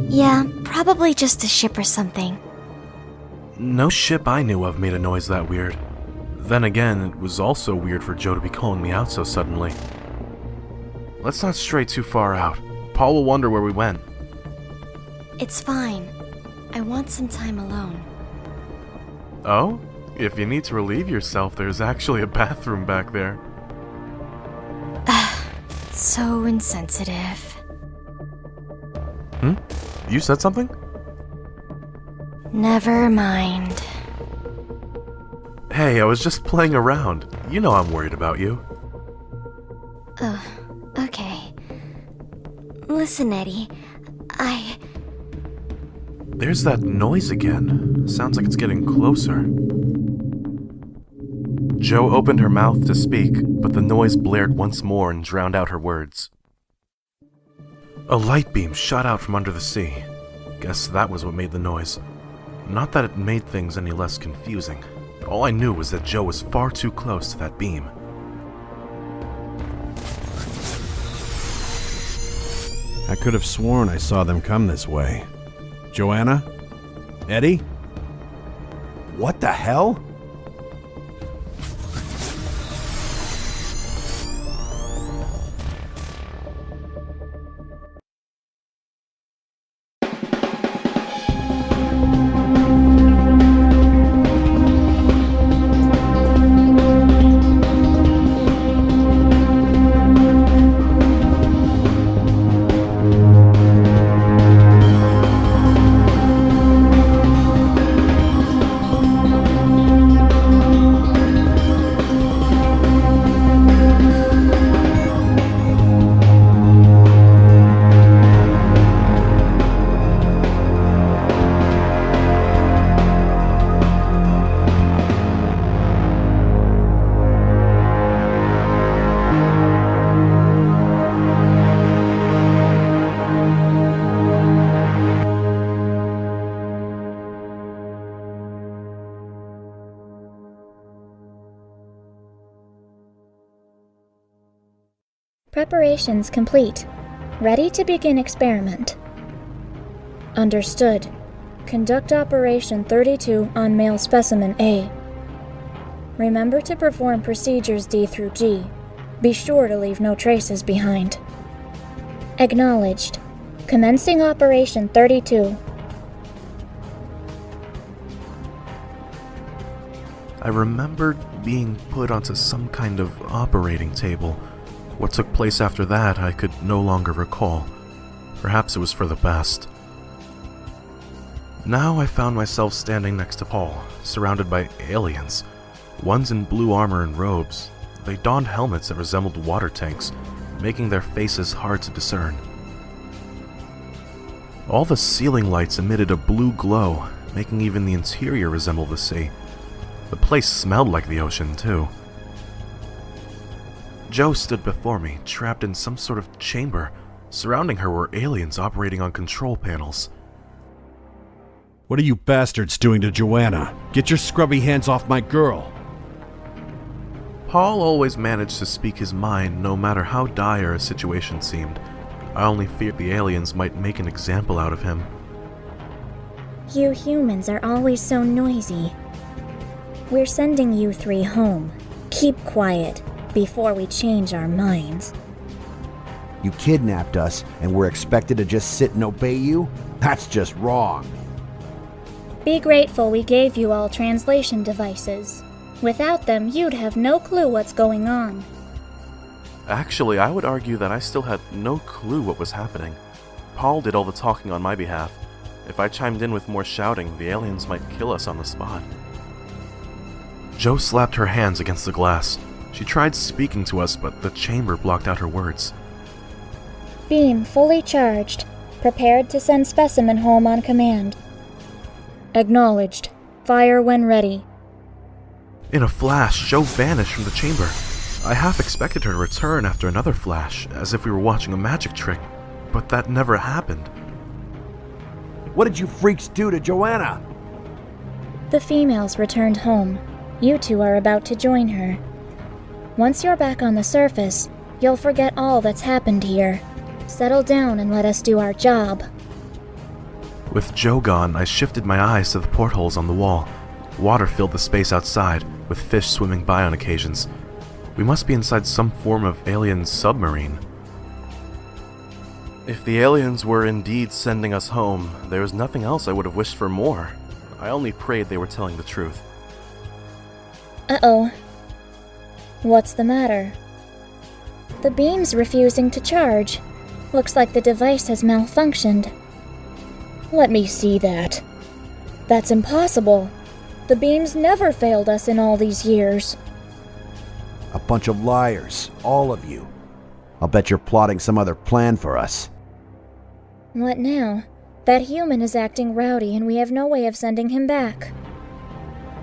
Yeah, probably just a ship or something. No ship I knew of made a noise that weird. Then again, it was also weird for Joe to be calling me out so suddenly. Let's not stray too far out. Paul will wonder where we went. It's fine. I want some time alone. Oh? If you need to relieve yourself, there's actually a bathroom back there. So insensitive. You said something? Never mind. Hey, I was just playing around. You know I'm worried about you. Okay. Listen, Eddie, There's that noise again. Sounds like it's getting closer. Jo opened her mouth to speak, but the noise blared once more and drowned out her words. A light beam shot out from under the sea. Guess that was what made the noise. Not that it made things any less confusing. All I knew was that Jo was far too close to that beam. I could have sworn I saw them come this way. Joanna? Eddie? What the hell? Preparations complete. Ready to begin experiment. Understood. Conduct Operation 32 on male specimen A. Remember to perform procedures D through G. Be sure to leave no traces behind. Acknowledged. Commencing Operation 32. I remembered being put onto some kind of operating table. What took place after that, I could no longer recall. Perhaps it was for the best. Now I found myself standing next to Paul, surrounded by aliens. Ones in blue armor and robes. They donned helmets that resembled water tanks, making their faces hard to discern. All the ceiling lights emitted a blue glow, making even the interior resemble the sea. The place smelled like the ocean, too. Jo stood before me, trapped in some sort of chamber. Surrounding her were aliens operating on control panels. What are you bastards doing to Joanna? Get your scrubby hands off my girl! Paul always managed to speak his mind no matter how dire a situation seemed. I only feared the aliens might make an example out of him. You humans are always so noisy. We're sending you three home. Keep quiet before we change our minds. You kidnapped us and we're expected to just sit and obey you? That's just wrong. Be grateful we gave you all translation devices. Without them, you'd have no clue what's going on. Actually, I would argue that I still had no clue what was happening. Paul did all the talking on my behalf. If I chimed in with more shouting, the aliens might kill us on the spot. Jo slapped her hands against the glass. She tried speaking to us, but the chamber blocked out her words. Beam fully charged. Prepared to send specimen home on command. Acknowledged. Fire when ready. In a flash, Jo vanished from the chamber. I half expected her to return after another flash, as if we were watching a magic trick, but that never happened. What did you freaks do to Joanna? The females returned home. You two are about to join her. Once you're back on the surface, you'll forget all that's happened here. Settle down and let us do our job. With Joe gone, I shifted my eyes to the portholes on the wall. Water filled the space outside, with fish swimming by on occasions. We must be inside some form of alien submarine. If the aliens were indeed sending us home, there was nothing else I would have wished for more. I only prayed they were telling the truth. Uh-oh. What's the matter? The beam's refusing to charge. Looks like the device has malfunctioned. Let me see that. That's impossible. The beam's never failed us in all these years. A bunch of liars, all of you. I'll bet you're plotting some other plan for us. What now? That human is acting rowdy and we have no way of sending him back.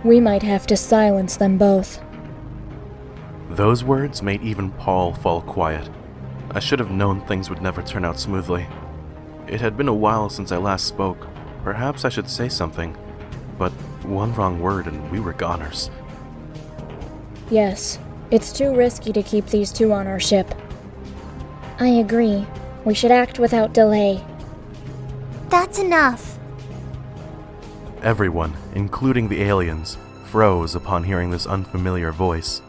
We might have to silence them both. Those words made even Paul fall quiet. I should have known things would never turn out smoothly. It had been a while since I last spoke. Perhaps I should say something, but one wrong word and we were goners. Yes, it's too risky to keep these two on our ship. I agree. We should act without delay. That's enough. Everyone, including the aliens, froze upon hearing this unfamiliar voice.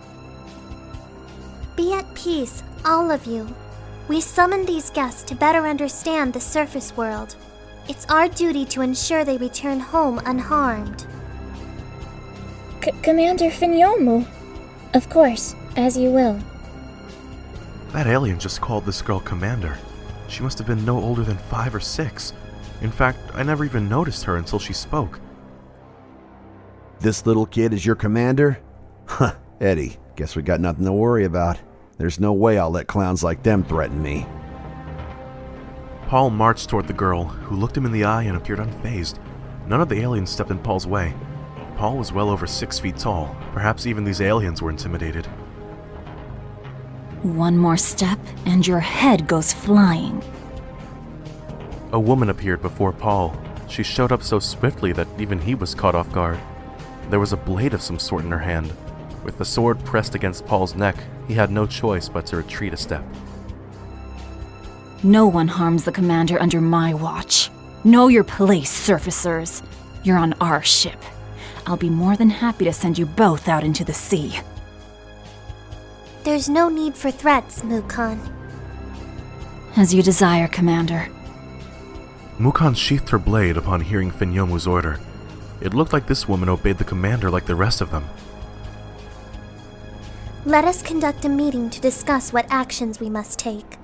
Be at peace, all of you. We summoned these guests to better understand the surface world. It's our duty to ensure they return home unharmed. Commander Finyomu. Of course, as you will. That alien just called this girl Commander. She must have been no older than 5 or 6. In fact, I never even noticed her until she spoke. This little kid is your commander? Huh, Eddie, guess we got nothing to worry about. There's no way I'll let clowns like them threaten me. Paul marched toward the girl, who looked him in the eye and appeared unfazed. None of the aliens stepped in Paul's way. Paul was well over 6 feet tall. Perhaps even these aliens were intimidated. One more step, and your head goes flying. A woman appeared before Paul. She showed up so swiftly that even he was caught off guard. There was a blade of some sort in her hand. With the sword pressed against Paul's neck, he had no choice but to retreat a step. No one harms the commander under my watch. Know your place, surfacers. You're on our ship. I'll be more than happy to send you both out into the sea. There's no need for threats, Mukon. As you desire, Commander. Mukon sheathed her blade upon hearing Finyomu's order. It looked like this woman obeyed the commander like the rest of them. Let us conduct a meeting to discuss what actions we must take.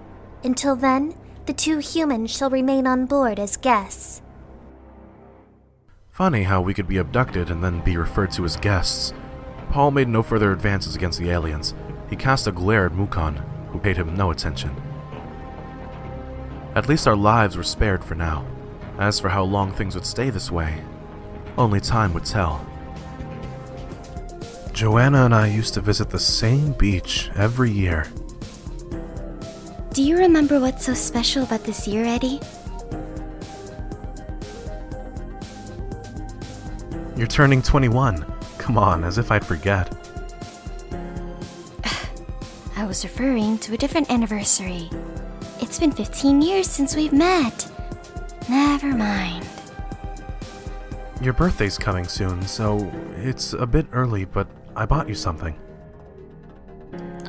Until then, the two humans shall remain on board as guests. Funny how we could be abducted and then be referred to as guests. Paul made no further advances against the aliens. He cast a glare at Mukon, who paid him no attention. At least our lives were spared for now. As for how long things would stay this way, only time would tell. Joanna and I used to visit the same beach every year. Do you remember what's so special about this year, Eddie? You're turning 21. Come on, as if I'd forget. I was referring to a different anniversary. It's been 15 years since we've met. Never mind. Your birthday's coming soon, so it's a bit early, but I bought you something.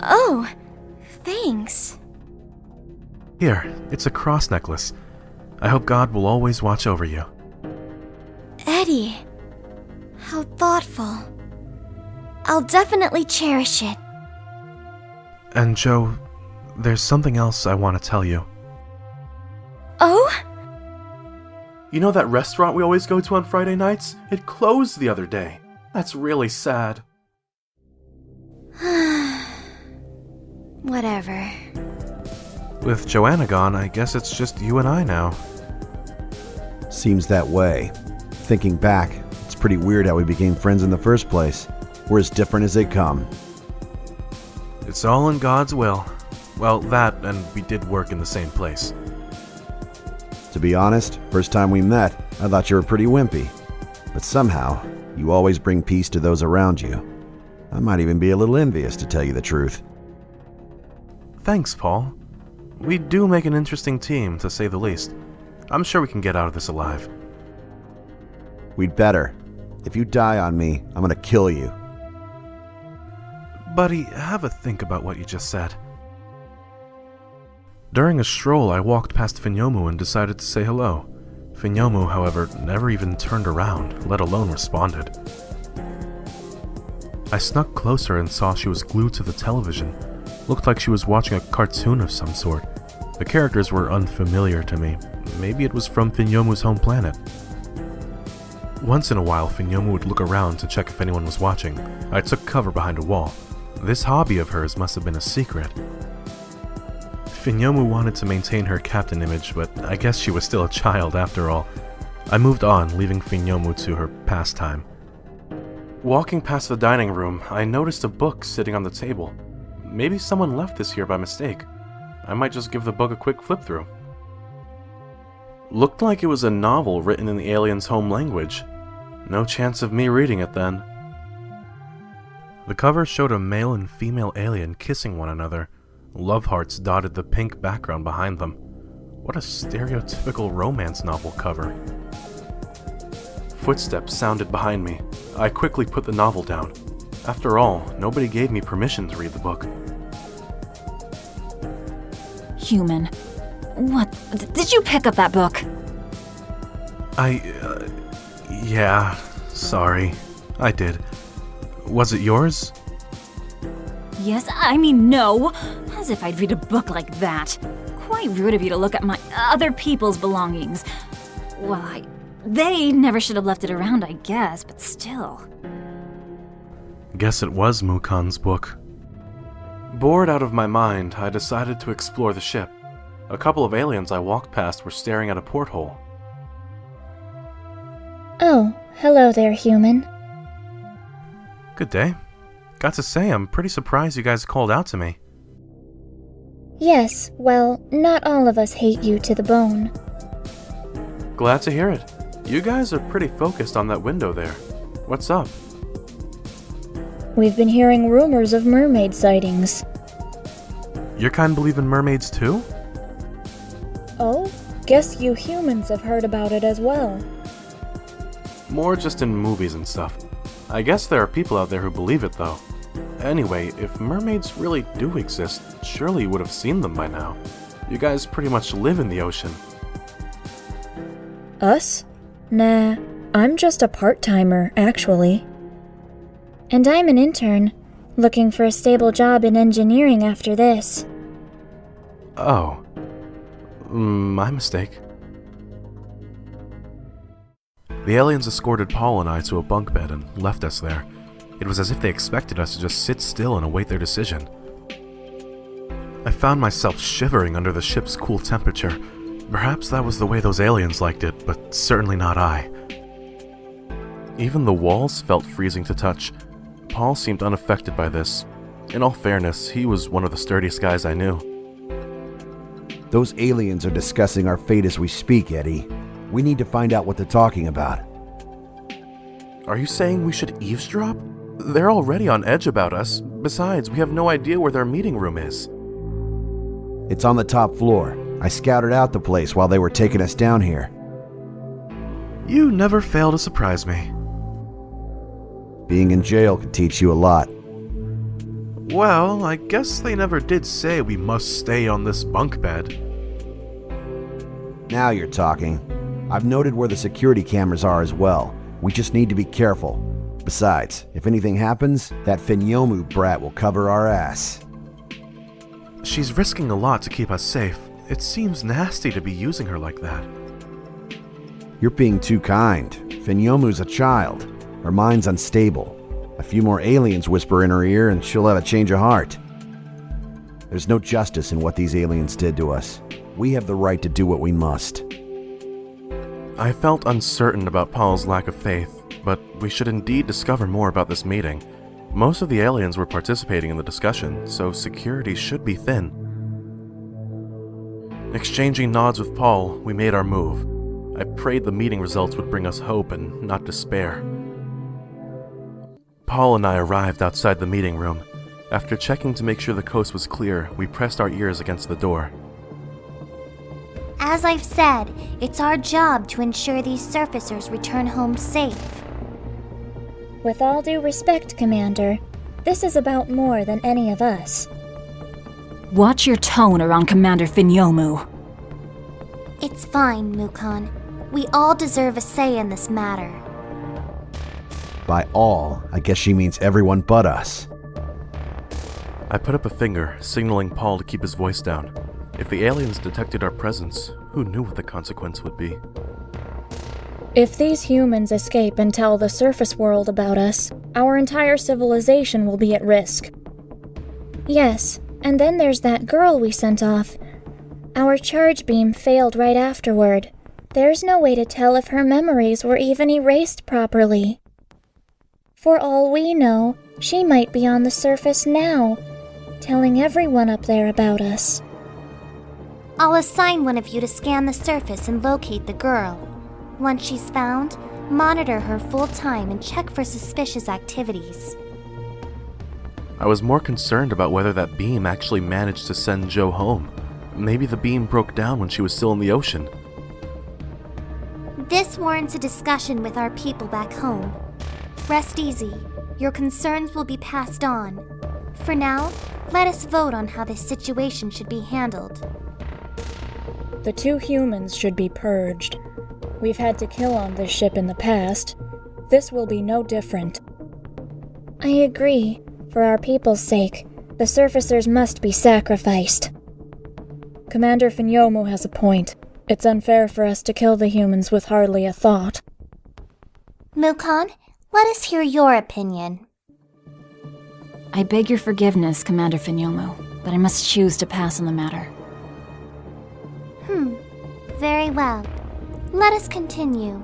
Oh, thanks. Here, it's a cross necklace. I hope God will always watch over you. Eddie, how thoughtful. I'll definitely cherish it. And Joe, there's something else I want to tell you. Oh? You know that restaurant we always go to on Friday nights? It closed the other day. That's really sad. Whatever. With Joanna gone, I guess it's just you and I now. Seems that way. Thinking back, it's pretty weird how we became friends in the first place. We're as different as they come. It's all in God's will. Well, that, and we did work in the same place. To be honest, first time we met, I thought you were pretty wimpy. But somehow, you always bring peace to those around you. I might even be a little envious, to tell you the truth. Thanks, Paul. We do make an interesting team, to say the least. I'm sure we can get out of this alive. We'd better. If you die on me, I'm gonna kill you. Buddy, have a think about what you just said. During a stroll, I walked past Finyomu and decided to say hello. Finyomu, however, never even turned around, let alone responded. I snuck closer and saw she was glued to the television. Looked like she was watching a cartoon of some sort. The characters were unfamiliar to me. Maybe it was from Finyomu's home planet. Once in a while, Finyomu would look around to check if anyone was watching. I took cover behind a wall. This hobby of hers must have been a secret. Finyomu wanted to maintain her captain image, but I guess she was still a child after all. I moved on, leaving Finyomu to her pastime. Walking past the dining room, I noticed a book sitting on the table. Maybe someone left this here by mistake. I might just give the book a quick flip through. Looked like it was a novel written in the alien's home language. No chance of me reading it then. The cover showed a male and female alien kissing one another. Love hearts dotted the pink background behind them. What a stereotypical romance novel cover. Footsteps sounded behind me. I quickly put the novel down. After all, nobody gave me permission to read the book. Human. What? Did you pick up that book? Yeah, sorry. I did. Was it yours? Yes, I mean no. As if I'd read a book like that. Quite rude of you to look at my other people's belongings. Well, they never should have left it around, I guess, but still. Guess it was Mukan's book. Bored out of my mind, I decided to explore the ship. A couple of aliens I walked past were staring at a porthole. Oh, hello there, human. Good day. Got to say, I'm pretty surprised you guys called out to me. Yes, well, not all of us hate you to the bone. Glad to hear it. You guys are pretty focused on that window there. What's up? We've been hearing rumors of mermaid sightings. Your kind believe in mermaids too? Oh, guess you humans have heard about it as well. More just in movies and stuff. I guess there are people out there who believe it though. Anyway, if mermaids really do exist, surely you would have seen them by now. You guys pretty much live in the ocean. Us? Nah, I'm just a part-timer, actually. And I'm an intern, looking for a stable job in engineering after this. Oh. My mistake. The aliens escorted Paul and I to a bunk bed and left us there. It was as if they expected us to just sit still and await their decision. I found myself shivering under the ship's cool temperature. Perhaps that was the way those aliens liked it, but certainly not I. Even the walls felt freezing to touch. Paul seemed unaffected by this. In all fairness, he was one of the sturdiest guys I knew. Those aliens are discussing our fate as we speak, Eddie. We need to find out what they're talking about. Are you saying we should eavesdrop? They're already on edge about us. Besides, we have no idea where their meeting room is. It's on the top floor. I scouted out the place while they were taking us down here. You never fail to surprise me. Being in jail could teach you a lot. Well, I guess they never did say we must stay on this bunk bed. Now you're talking. I've noted where the security cameras are as well. We just need to be careful. Besides, if anything happens, that Finyomu brat will cover our ass. She's risking a lot to keep us safe. It seems nasty to be using her like that. You're being too kind. Finyomu's a child. Her mind's unstable. A few more aliens whisper in her ear and she'll have a change of heart. There's no justice in what these aliens did to us. We have the right to do what we must. I felt uncertain about Paul's lack of faith, but we should indeed discover more about this meeting. Most of the aliens were participating in the discussion, so security should be thin. Exchanging nods with Paul, we made our move. I prayed the meeting results would bring us hope and not despair. Paul and I arrived outside the meeting room. After checking to make sure the coast was clear, we pressed our ears against the door. As I've said, it's our job to ensure these surfacers return home safe. With all due respect, Commander, this is about more than any of us. Watch your tone around Commander Finyomu. It's fine, Mukon. We all deserve a say in this matter. By all, I guess she means everyone but us. I put up a finger, signaling Paul to keep his voice down. If the aliens detected our presence, who knew what the consequence would be? If these humans escape and tell the surface world about us, our entire civilization will be at risk. Yes, and then there's that girl we sent off. Our charge beam failed right afterward. There's no way to tell if her memories were even erased properly. For all we know, she might be on the surface now, telling everyone up there about us. I'll assign one of you to scan the surface and locate the girl. Once she's found, monitor her full time and check for suspicious activities. I was more concerned about whether that beam actually managed to send Joe home. Maybe the beam broke down when she was still in the ocean. This warrants a discussion with our people back home. Rest easy. Your concerns will be passed on. For now, let us vote on how this situation should be handled. The two humans should be purged. We've had to kill on this ship in the past. This will be no different. I agree. For our people's sake, the surfacers must be sacrificed. Commander Finyomu has a point. It's unfair for us to kill the humans with hardly a thought. Mukon, let us hear your opinion. I beg your forgiveness, Commander Finyomu, but I must choose to pass on the matter. Very well. Let us continue.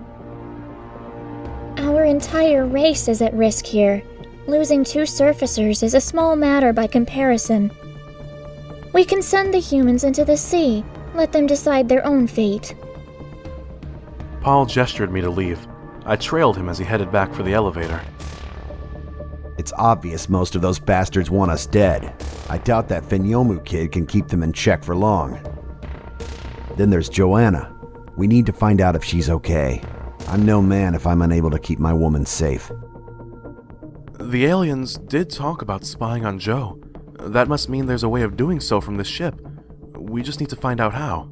Our entire race is at risk here. Losing two surfacers is a small matter by comparison. We can send the humans into the sea, let them decide their own fate. Paul gestured me to leave. I trailed him as he headed back for the elevator. It's obvious most of those bastards want us dead. I doubt that Finyomu kid can keep them in check for long. Then there's Joanna. We need to find out if she's okay. I'm no man if I'm unable to keep my woman safe. The aliens did talk about spying on Joe. That must mean there's a way of doing so from this ship. We just need to find out how.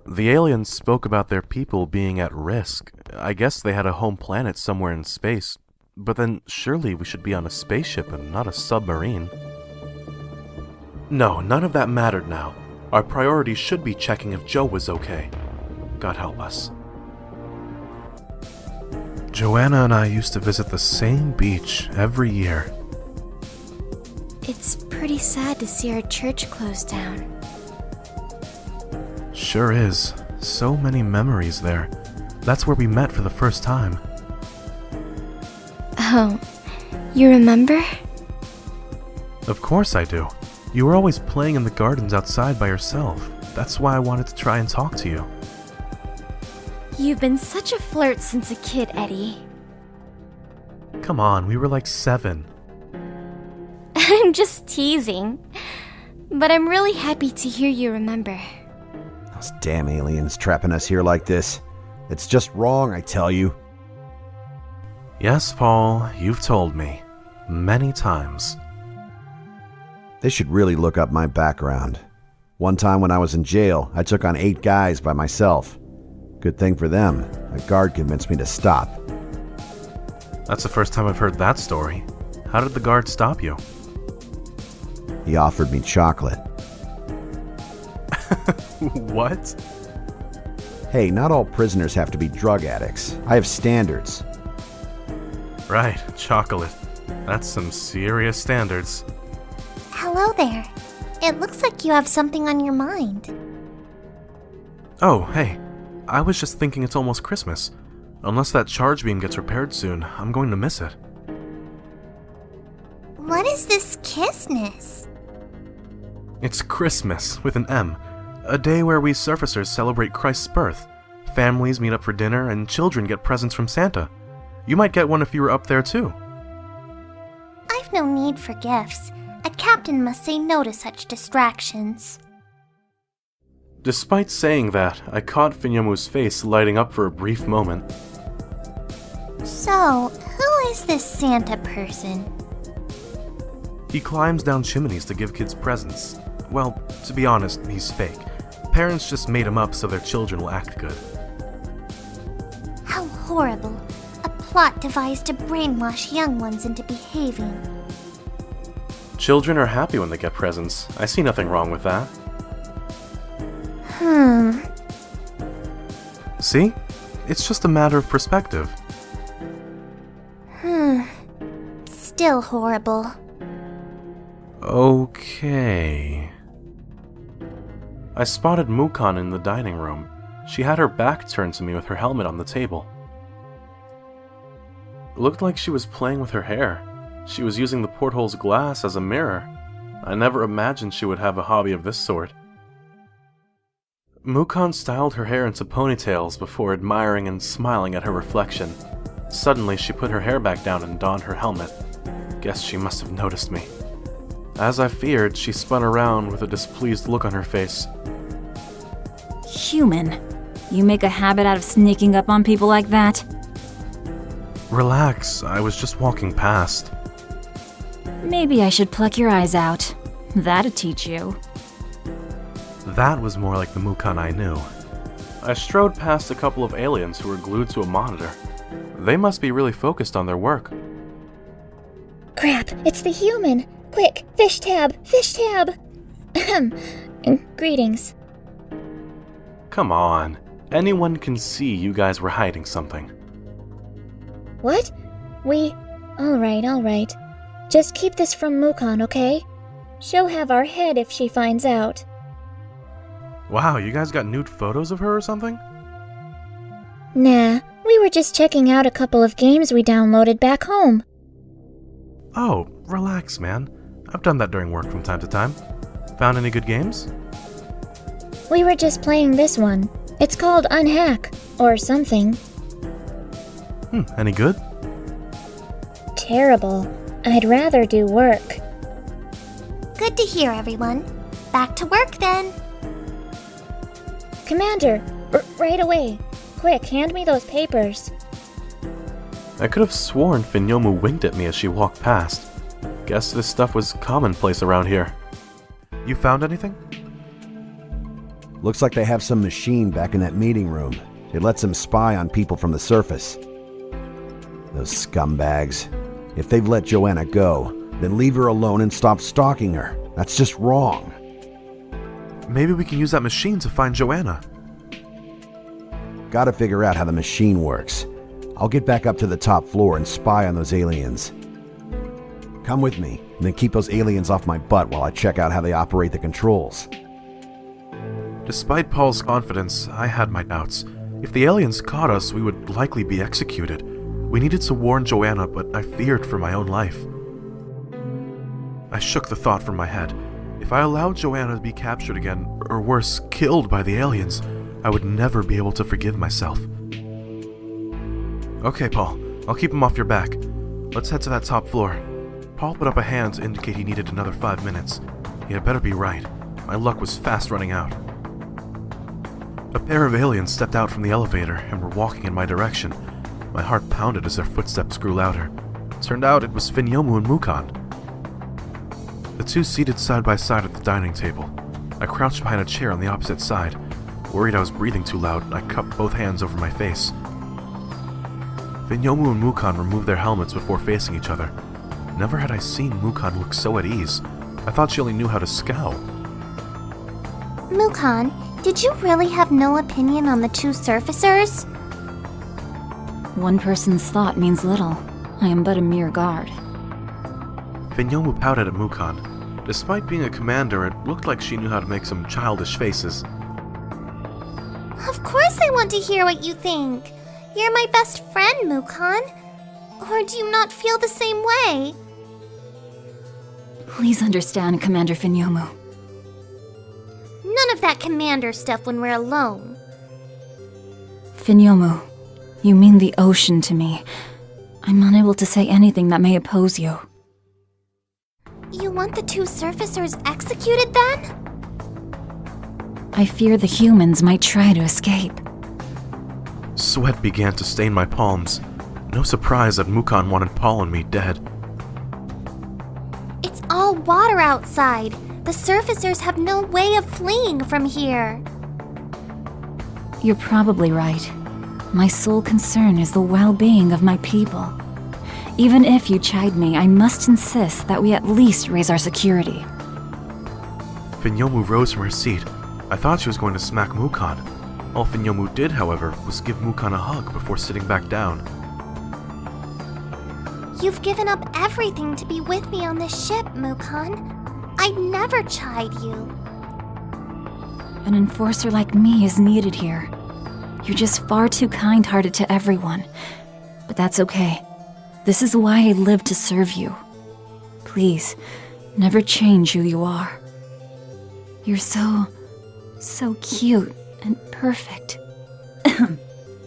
The aliens spoke about their people being at risk. I guess they had a home planet somewhere in space. But then surely we should be on a spaceship and not a submarine. No, none of that mattered now. Our priority should be checking if Joe was okay. God help us. Joanna and I used to visit the same beach every year. It's pretty sad to see our church close down. Sure is. So many memories there. That's where we met for the first time. Oh, you remember? Of course I do. You were always playing in the gardens outside by yourself. That's why I wanted to try and talk to you. You've been such a flirt since a kid, Eddie. Come on, we were like 7. I'm just teasing. But I'm really happy to hear you remember. Those damn aliens trapping us here like this. It's just wrong, I tell you. Yes, Paul, you've told me. Many times. They should really look up my background. One time when I was in jail, I took on 8 guys by myself. Good thing for them, a guard convinced me to stop. That's the first time I've heard that story. How did the guard stop you? He offered me chocolate. What? Hey, not all prisoners have to be drug addicts. I have standards. Right, chocolate. That's some serious standards. Hello there. It looks like you have something on your mind. Oh, hey. I was just thinking it's almost Christmas. Unless that charge beam gets repaired soon, I'm going to miss it. What is this kissness? It's Christmas, with an M. A day where we surfacers celebrate Christ's birth. Families meet up for dinner, and children get presents from Santa. You might get one if you were up there too. I've No need for gifts. A captain must say no to such distractions. Despite saying that, I caught Finyomu's face lighting up for a brief moment. So, who is this Santa person? He climbs down chimneys to give kids presents. Well, to be honest, he's fake. Parents just made him up so their children will act good. How horrible. A plot devised to brainwash young ones into behaving. Children are happy when they get presents. I see nothing wrong with that. See? It's just a matter of perspective. Still horrible. Okay. I spotted Mukon in the dining room. She had her back turned to me with her helmet on the table. It looked like she was playing with her hair. She was using the porthole's glass as a mirror. I never imagined she would have a hobby of this sort. Mukon styled her hair into ponytails before admiring and smiling at her reflection. Suddenly, she put her hair back down and donned her helmet. Guess she must have noticed me. As I feared, she spun around with a displeased look on her face. Human. You make a habit out of sneaking up on people like that? Relax, I was just walking past. Maybe I should pluck your eyes out. That'd teach you. That was more like the Mukon I knew. I strode past a couple of aliens who were glued to a monitor. They must be really focused on their work. Crap, it's the human! Quick, fish tab! Fish tab! Ahem. Greetings. Come on. Anyone can see you guys were hiding something. What? Alright. Just keep this from Mukon, okay? She'll have our head if she finds out. Wow, you guys got nude photos of her or something? Nah, we were just checking out a couple of games we downloaded back home. Oh, relax, man. I've done that during work from time to time. Found any good games? We were just playing this one. It's called Unhack, or something. Any good? Terrible. I'd rather do work. Good to hear, everyone. Back to work then. Commander, right away. Quick, hand me those papers. I could have sworn Finyomu winked at me as she walked past. Guess this stuff was commonplace around here. You found anything? Looks like they have some machine back in that meeting room. It lets them spy on people from the surface. Those scumbags. If they've let Joanna go, then leave her alone and stop stalking her. That's just wrong. Maybe we can use that machine to find Joanna. Gotta figure out how the machine works. I'll get back up to the top floor and spy on those aliens. Come with me, and then keep those aliens off my butt while I check out how they operate the controls. Despite Paul's confidence, I had my doubts. If the aliens caught us, we would likely be executed. We needed to warn Joanna, but I feared for my own life. I shook the thought from my head. If I allowed Joanna to be captured again, or worse, killed by the aliens, I would never be able to forgive myself. Okay, Paul, I'll keep him off your back. Let's head to that top floor. Paul put up a hand to indicate he needed another 5 minutes. He had better be right. My luck was fast running out. A pair of aliens stepped out from the elevator and were walking in my direction. My heart pounded as their footsteps grew louder. Turned out it was Finyomu and Mukon. The two seated side by side at the dining table. I crouched behind a chair on the opposite side. Worried I was breathing too loud, I cupped both hands over my face. Finyomu and Mukon removed their helmets before facing each other. Never had I seen Mukon look so at ease. I thought she only knew how to scowl. Mukon, did you really have no opinion on the two surfacers? One person's thought means little. I am but a mere guard. Finyomu pouted at Mukon. Despite being a commander, it looked like she knew how to make some childish faces. Of course I want to hear what you think. You're my best friend, Mukon. Or do you not feel the same way? Please understand, Commander Finyomu. None of that commander stuff when we're alone. Finyomu, you mean the ocean to me. I'm unable to say anything that may oppose you. You want the two surfacers executed then? I fear the humans might try to escape. Sweat began to stain my palms. No surprise that Mukon wanted Paul and me dead. It's all water outside. The surfacers have no way of fleeing from here. You're probably right. My sole concern is the well-being of my people. Even if you chide me, I must insist that we at least raise our security. Finyomu rose from her seat. I thought she was going to smack Mukon. All Finyomu did, however, was give Mukon a hug before sitting back down. You've given up everything to be with me on this ship, Mukon. I'd never chide you. An enforcer like me is needed here. You're just far too kind-hearted to everyone. But that's okay. This is why I live to serve you. Please, never change who you are. You're so cute and perfect.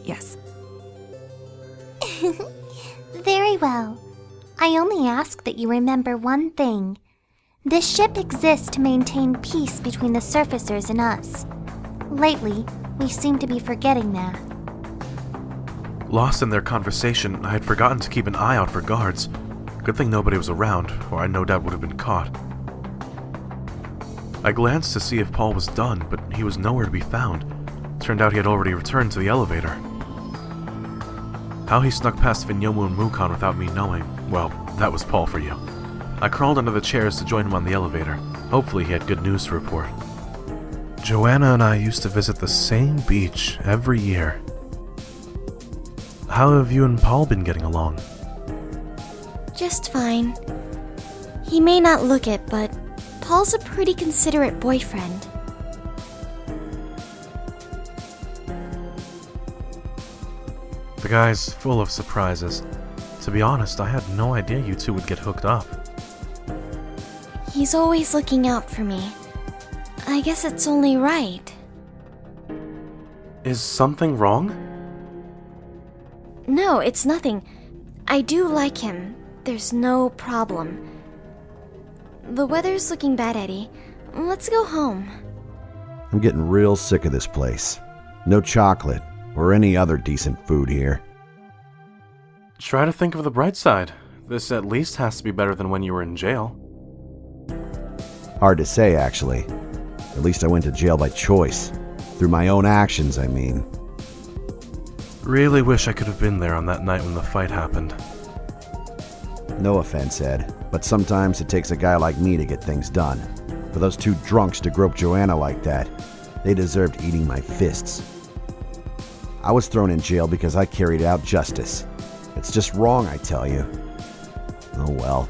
Yes. Very well. I only ask that you remember one thing. This ship exists to maintain peace between the surfacers and us. Lately, we seem to be forgetting that. Lost in their conversation, I had forgotten to keep an eye out for guards. Good thing nobody was around, or I no doubt would have been caught. I glanced to see if Paul was done, but he was nowhere to be found. Turned out he had already returned to the elevator. How he snuck past Finyomu and Mukon without me knowing, well, that was Paul for you. I crawled under the chairs to join him on the elevator. Hopefully he had good news to report. Joanna and I used to visit the same beach every year. How have you and Paul been getting along? Just fine. He may not look it, but Paul's a pretty considerate boyfriend. The guy's full of surprises. To be honest, I had no idea you two would get hooked up. He's always looking out for me. I guess it's only right. Is something wrong? No, it's nothing. I do like him. There's no problem. The weather's looking bad, Eddie. Let's go home. I'm getting real sick of this place. No chocolate or any other decent food here. Try to think of the bright side. This at least has to be better than when you were in jail. Hard to say, actually. At least I went to jail by choice. Through my own actions, I mean. Really wish I could have been there on that night when the fight happened. No offense, Ed, but sometimes it takes a guy like me to get things done. For those two drunks to grope Joanna like that, they deserved eating my fists. I was thrown in jail because I carried out justice. It's just wrong, I tell you. Oh well.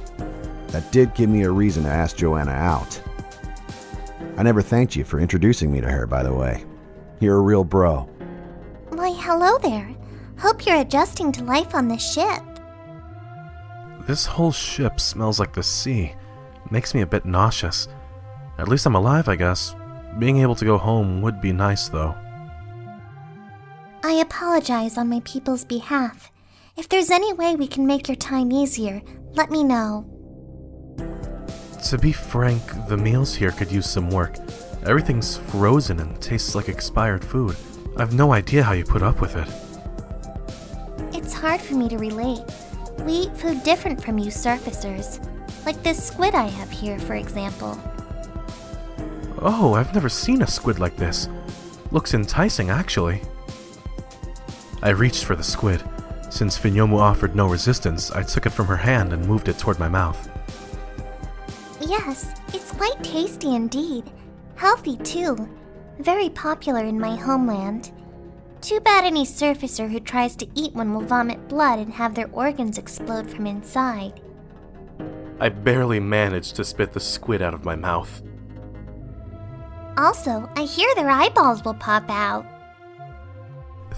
That did give me a reason to ask Joanna out. I never thanked you for introducing me to her, by the way. You're a real bro. Why, hello there. Hope you're adjusting to life on the ship. This whole ship smells like the sea. Makes me a bit nauseous. At least I'm alive, I guess. Being able to go home would be nice, though. I apologize on my people's behalf. If there's any way we can make your time easier, let me know. To be frank, the meals here could use some work. Everything's frozen and tastes like expired food. I've no idea how you put up with it. It's hard for me to relate. We eat food different from you surfacers. Like this squid I have here, for example. Oh, I've never seen a squid like this. Looks enticing, actually. I reached for the squid. Since Finyomu offered no resistance, I took it from her hand and moved it toward my mouth. Yes, it's quite tasty indeed. Healthy, too. Very popular in my homeland. Too bad any surfacer who tries to eat one will vomit blood and have their organs explode from inside. I barely managed to spit the squid out of my mouth. Also, I hear their eyeballs will pop out.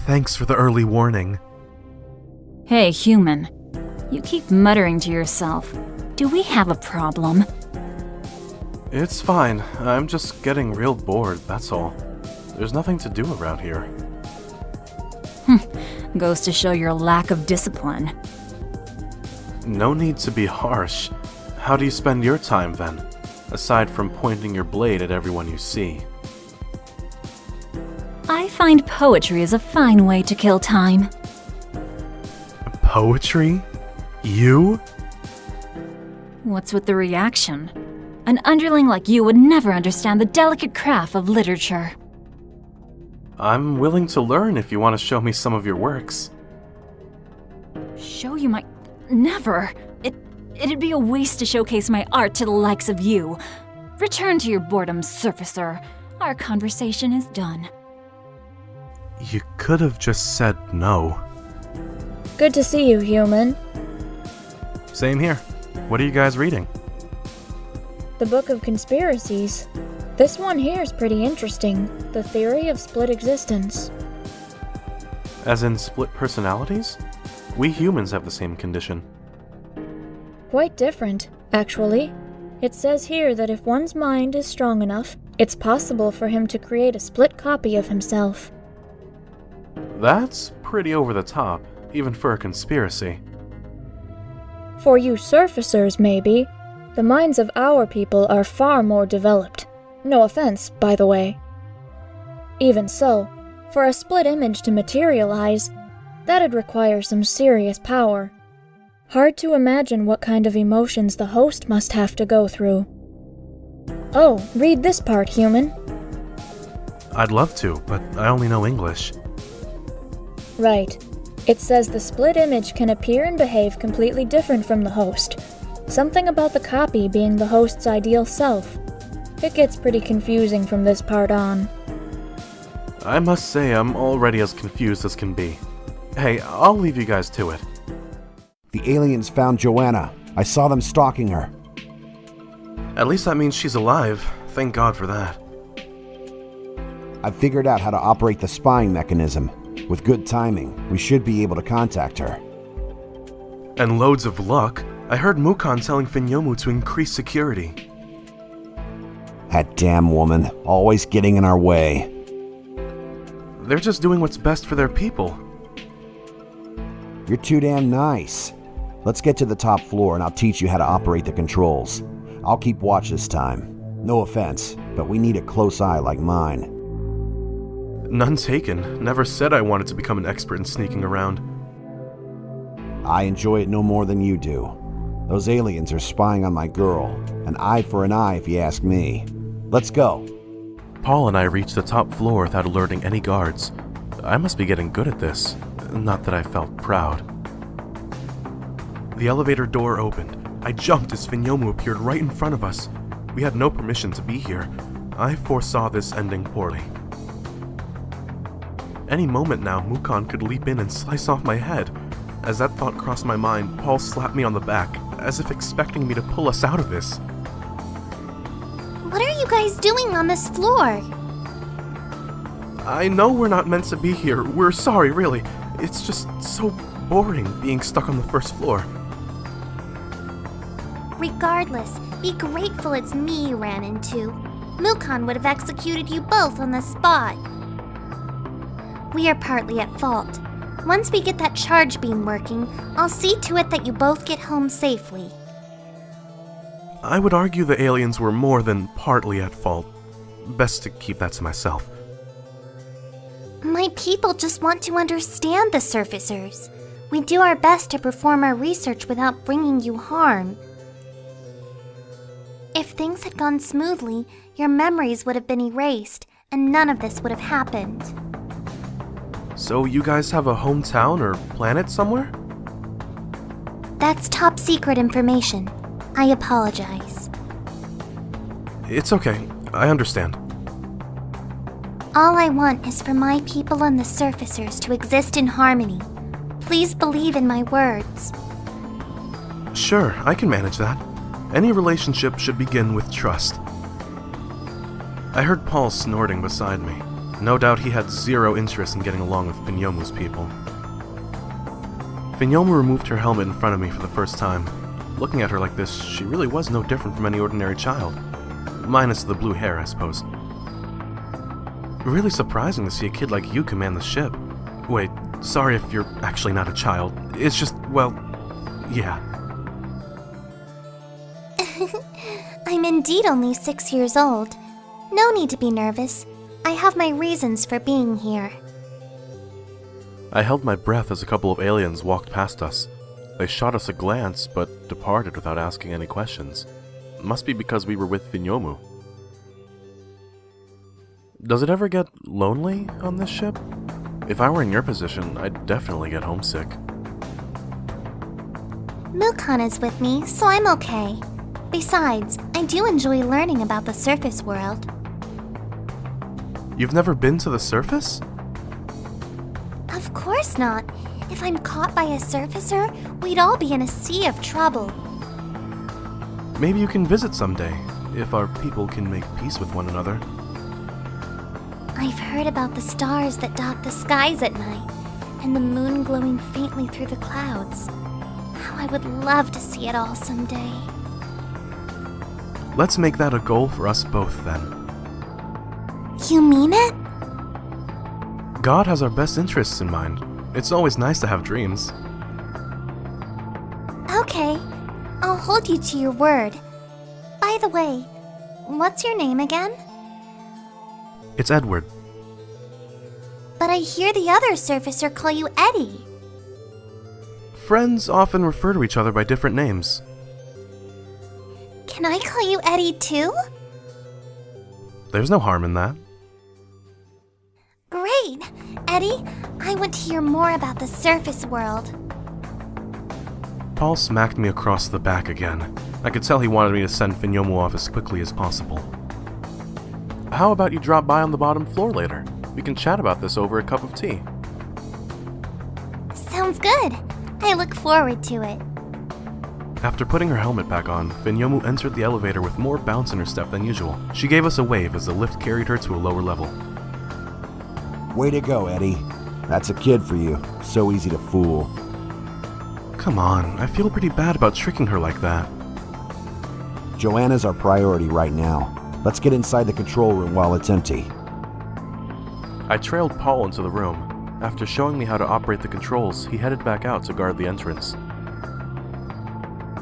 Thanks for the early warning. Hey, human. You keep muttering to yourself. Do we have a problem? It's fine. I'm just getting real bored, that's all. There's nothing to do around here. Goes to show your lack of discipline. No need to be harsh. How do you spend your time then, aside from pointing your blade at everyone you see? I find poetry is a fine way to kill time. Poetry? You? What's with the reaction? An underling like you would never understand the delicate craft of literature. I'm willing to learn if you want to show me some of your works. Show you my... Never! It'd be a waste to showcase my art to the likes of you. Return to your boredom, surfacer. Our conversation is done. You could have just said no. Good to see you, human. Same here. What are you guys reading? The Book of Conspiracies. This one here is pretty interesting. The theory of split existence. As in split personalities? We humans have the same condition. Quite different, actually. It says here that if one's mind is strong enough, it's possible for him to create a split copy of himself. That's pretty over the top, even for a conspiracy. For you surfacers, maybe. The minds of our people are far more developed. No offense, by the way. Even so, for a split image to materialize, that'd require some serious power. Hard to imagine what kind of emotions the host must have to go through. Oh, read this part, human. I'd love to, but I only know English. Right. It says the split image can appear and behave completely different from the host. Something about the copy being the host's ideal self. It gets pretty confusing from this part on. I must say I'm already as confused as can be. Hey, I'll leave you guys to it. The aliens found Joanna. I saw them stalking her. At least that means she's alive. Thank God for that. I've figured out how to operate the spying mechanism. With good timing, we should be able to contact her. And loads of luck, I heard Mukon telling Finyomu to increase security. That damn woman, always getting in our way. They're just doing what's best for their people. You're too damn nice. Let's get to the top floor and I'll teach you how to operate the controls. I'll keep watch this time. No offense, but we need a close eye like mine. None taken. Never said I wanted to become an expert in sneaking around. I enjoy it no more than you do. Those aliens are spying on my girl. An eye for an eye if you ask me. Let's go. Paul and I reached the top floor without alerting any guards. I must be getting good at this. Not that I felt proud. The elevator door opened. I jumped as Finyomu appeared right in front of us. We had no permission to be here. I foresaw this ending poorly. Any moment now, Mukon could leap in and slice off my head. As that thought crossed my mind, Paul slapped me on the back, as if expecting me to pull us out of this. What are you guys doing on this floor? I know we're not meant to be here. We're sorry, really. It's just so boring being stuck on the first floor. Regardless, be grateful it's me you ran into. Mukon would have executed you both on the spot. We are partly at fault. Once we get that charge beam working, I'll see to it that you both get home safely. I would argue the aliens were more than partly at fault. Best to keep that to myself. My people just want to understand the surfacers. We do our best to perform our research without bringing you harm. If things had gone smoothly, your memories would have been erased, and none of this would have happened. So you guys have a hometown or planet somewhere? That's top secret information. I apologize. It's okay. I understand. All I want is for my people and the surfacers to exist in harmony. Please believe in my words. Sure, I can manage that. Any relationship should begin with trust. I heard Paul snorting beside me. No doubt he had zero interest in getting along with Finyomu's people. Finyomu removed her helmet in front of me for the first time. Looking at her like this, she really was no different from any ordinary child. Minus the blue hair, I suppose. Really surprising to see a kid like you command the ship. Wait, sorry if you're actually not a child. It's just, well, yeah. I'm indeed only 6 years old. No need to be nervous. I have my reasons for being here. I held my breath as a couple of aliens walked past us. They shot us a glance, but departed without asking any questions. Must be because we were with Finyomu. Does it ever get lonely on this ship? If I were in your position, I'd definitely get homesick. Mukon is with me, so I'm okay. Besides, I do enjoy learning about the surface world. You've never been to the surface? Of course not. If I'm caught by a surfacer, we'd all be in a sea of trouble. Maybe you can visit someday, if our people can make peace with one another. I've heard about the stars that dot the skies at night, and the moon glowing faintly through the clouds. How I would love to see it all someday. Let's make that a goal for us both, then. You mean it? God has our best interests in mind. It's always nice to have dreams. Okay, I'll hold you to your word. By the way, what's your name again? It's Edward. But I hear the other surfacer call you Eddie. Friends often refer to each other by different names. Can I call you Eddie too? There's no harm in that. Great! Eddie, I want to hear more about the surface world. Paul smacked me across the back again. I could tell he wanted me to send Finyomu off as quickly as possible. How about you drop by on the bottom floor later? We can chat about this over a cup of tea. Sounds good. I look forward to it. After putting her helmet back on, Finyomu entered the elevator with more bounce in her step than usual. She gave us a wave as the lift carried her to a lower level. Way to go, Eddie. That's a kid for you. So easy to fool. Come on, I feel pretty bad about tricking her like that. Joanna's our priority right now. Let's get inside the control room while it's empty. I trailed Paul into the room. After showing me how to operate the controls, he headed back out to guard the entrance.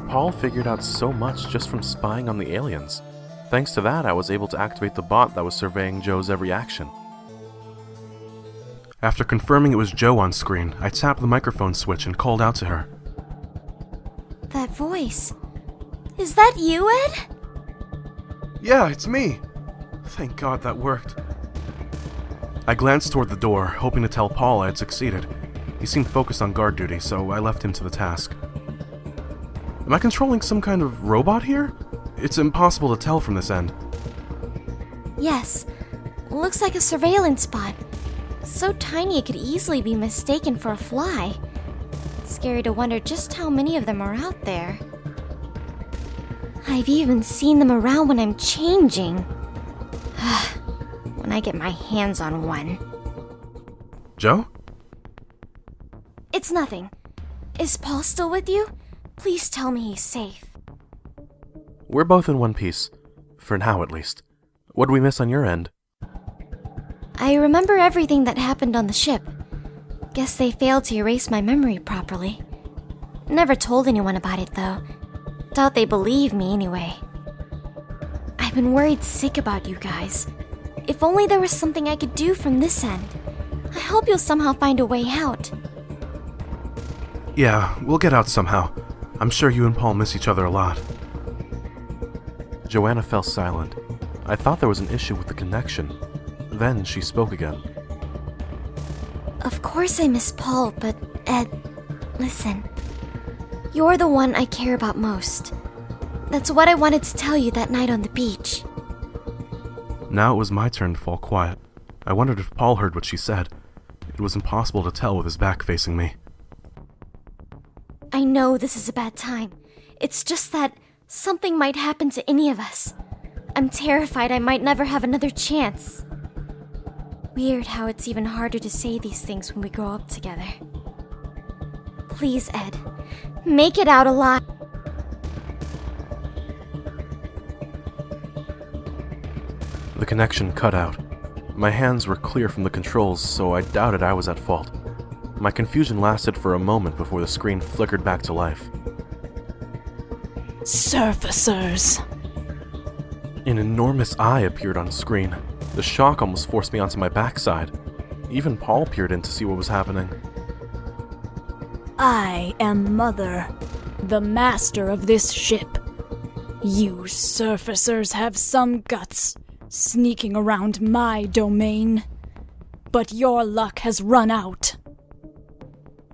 Paul figured out so much just from spying on the aliens. Thanks to that, I was able to activate the bot that was surveying Joe's every action. After confirming it was Joe on screen, I tapped the microphone switch and called out to her. That voice. Is that you, Ed? Yeah, it's me. Thank God that worked. I glanced toward the door, hoping to tell Paul I had succeeded. He seemed focused on guard duty, so I left him to the task. Am I controlling some kind of robot here? It's impossible to tell from this end. Yes. Looks like a surveillance bot. So tiny it could easily be mistaken for a fly. Scary to wonder just how many of them are out there. I've even seen them around when I'm changing. When I get my hands on one. Joe? It's nothing. Is Paul still with you? Please tell me he's safe. We're both in one piece. For now, at least. What did we miss on your end? I remember everything that happened on the ship. Guess they failed to erase my memory properly. Never told anyone about it, though. Doubt they believe me anyway. I've been worried sick about you guys. If only there was something I could do from this end. I hope you'll somehow find a way out. Yeah, we'll get out somehow. I'm sure you and Paul miss each other a lot. Joanna fell silent. I thought there was an issue with the connection. Then she spoke again. Of course I miss Paul, but Ed, listen. You're the one I care about most. That's what I wanted to tell you that night on the beach. Now it was my turn to fall quiet. I wondered if Paul heard what she said. It was impossible to tell with his back facing me. I know this is a bad time. It's just that something might happen to any of us. I'm terrified I might never have another chance. Weird how it's even harder to say these things when we grow up together. Please, Ed, make it out alive. The connection cut out. My hands were clear from the controls, so I doubted I was at fault. My confusion lasted for a moment before the screen flickered back to life. Surfacers. An enormous eye appeared on screen. The shock almost forced me onto my backside. Even Paul peered in to see what was happening. I am Mother, the master of this ship. You surfacers have some guts, sneaking around my domain. But your luck has run out.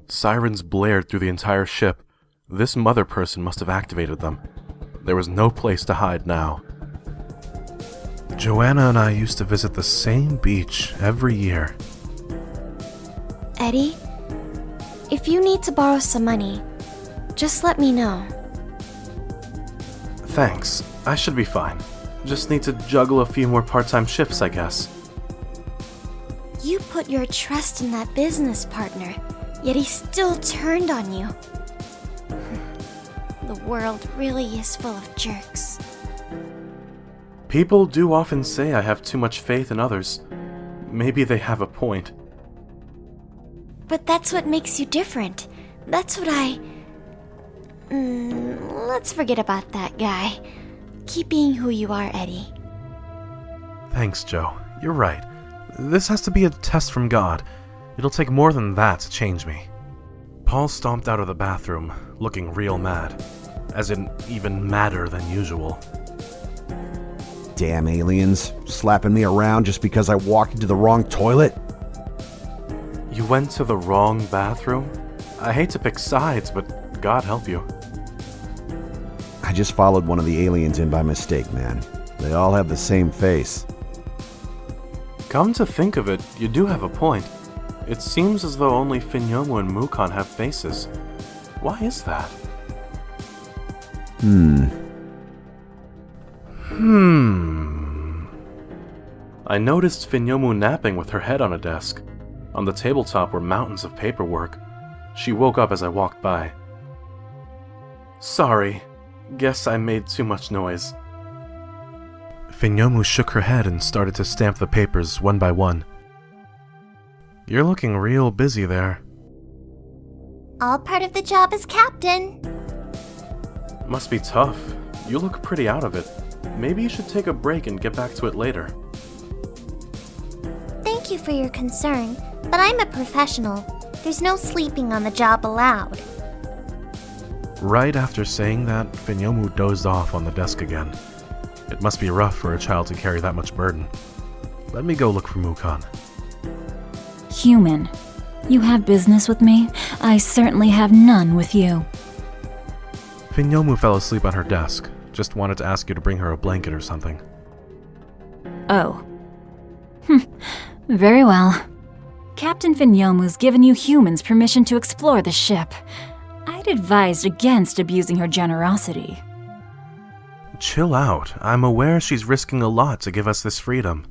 Sirens blared through the entire ship. This mother person must have activated them. There was no place to hide now. Joanna and I used to visit the same beach every year. Eddie, if you need to borrow some money, just let me know. Thanks. I should be fine. Just need to juggle a few more part-time shifts, I guess. You put your trust in that business partner, yet he still turned on you. The world really is full of jerks. People do often say I have too much faith in others. Maybe they have a point. But that's what makes you different. That's what let's forget about that guy. Keep being who you are, Eddie. Thanks, Joe. You're right. This has to be a test from God. It'll take more than that to change me. Paul stomped out of the bathroom, looking real mad. As in, even madder than usual. Damn aliens, slapping me around just because I walked into the wrong toilet? You went to the wrong bathroom? I hate to pick sides, but God help you. I just followed one of the aliens in by mistake, man. They all have the same face. Come to think of it, you do have a point. It seems as though only Finyomu and Mukon have faces. Why is that? I noticed Finyomu napping with her head on a desk. On the tabletop were mountains of paperwork. She woke up as I walked by. Sorry. Guess I made too much noise. Finyomu shook her head and started to stamp the papers one by one. You're looking real busy there. All part of the job as captain. Must be tough. You look pretty out of it. Maybe you should take a break and get back to it later. Thank you for your concern, but I'm a professional. There's no sleeping on the job allowed. Right after saying that, Finyomu dozed off on the desk again. It must be rough for a child to carry that much burden. Let me go look for Mukon. Human, you have business with me? I certainly have none with you. Finyomu fell asleep on her desk. Just wanted to ask you to bring her a blanket or something. Oh. Very well. Captain Finyomu's given you humans permission to explore the ship. I'd advised against abusing her generosity. Chill out. I'm aware she's risking a lot to give us this freedom.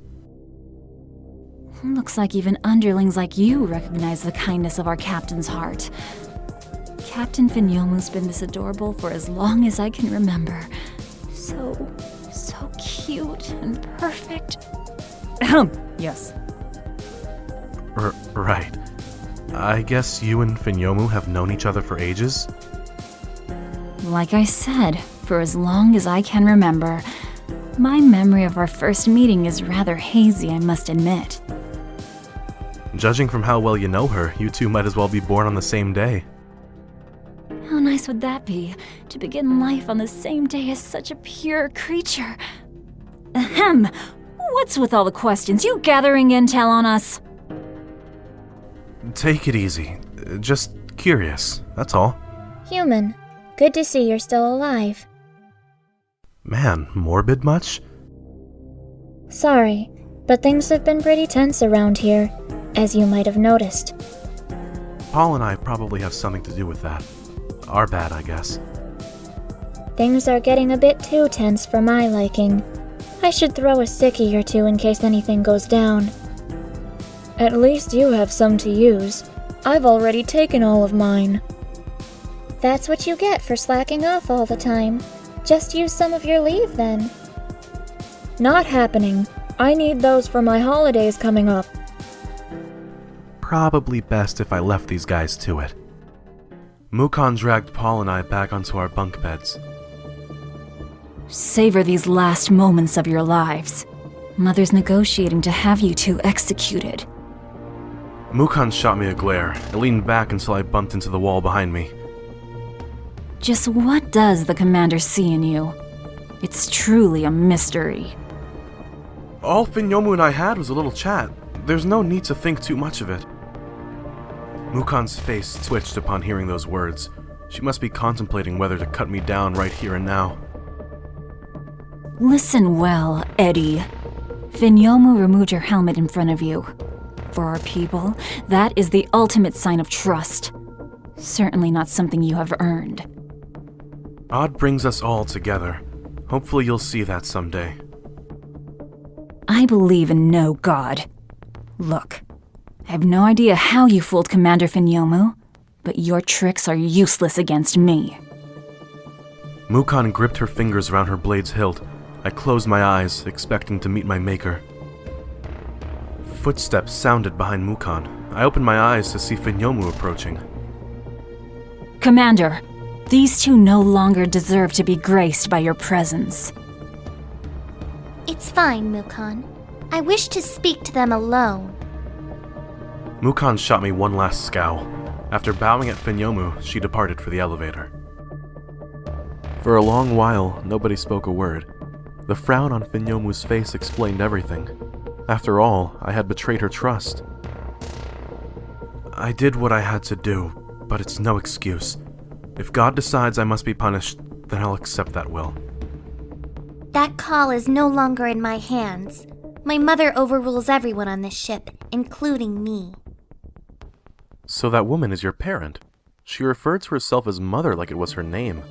Looks like even underlings like you recognize the kindness of our captain's heart. Captain Finyomu's been this adorable for as long as I can remember. So cute and perfect. Yes. Right. I guess you and Finyomu have known each other for ages? Like I said, for as long as I can remember. My memory of our first meeting is rather hazy, I must admit. Judging from how well you know her, you two might as well be born on the same day. How nice would that be, to begin life on the same day as such a pure creature? Ahem! What's with all the questions? You gathering intel on us? Take it easy. Just curious, that's all. Human, good to see you're still alive. Man, morbid much? Sorry, but things have been pretty tense around here, as you might have noticed. Paul and I probably have something to do with that. Our bad, I guess. Things are getting a bit too tense for my liking. I should throw a sickie or two in case anything goes down. At least you have some to use. I've already taken all of mine. That's what you get for slacking off all the time. Just use some of your leave then. Not happening. I need those for my holidays coming up. Probably best if I left these guys to it. Mukon dragged Paul and I back onto our bunk beds. Savor these last moments of your lives. Mother's negotiating to have you two executed. Mukon shot me a glare and leaned back until I bumped into the wall behind me. Just what does the commander see in you? It's truly a mystery. All Finyomu and I had was a little chat. There's no need to think too much of it. Mukon's face twitched upon hearing those words. She must be contemplating whether to cut me down right here and now. Listen well, Eddie. Finyomu removed your helmet in front of you. For our people, that is the ultimate sign of trust. Certainly not something you have earned. Odd brings us all together. Hopefully you'll see that someday. I believe in no god. Look, I have no idea how you fooled Commander Finyomu, but your tricks are useless against me. Mukon gripped her fingers around her blade's hilt. I closed my eyes, expecting to meet my maker. Footsteps sounded behind Mukon. I opened my eyes to see Finyomu approaching. Commander, these two no longer deserve to be graced by your presence. It's fine, Mukon. I wish to speak to them alone. Mukon shot me one last scowl. After bowing at Finyomu, she departed for the elevator. For a long while, nobody spoke a word. The frown on Finyomu's face explained everything. After all, I had betrayed her trust. I did what I had to do, but it's no excuse. If God decides I must be punished, then I'll accept that will. That call is no longer in my hands. My mother overrules everyone on this ship, including me. So that woman is your parent. She referred to herself as mother like it was her name.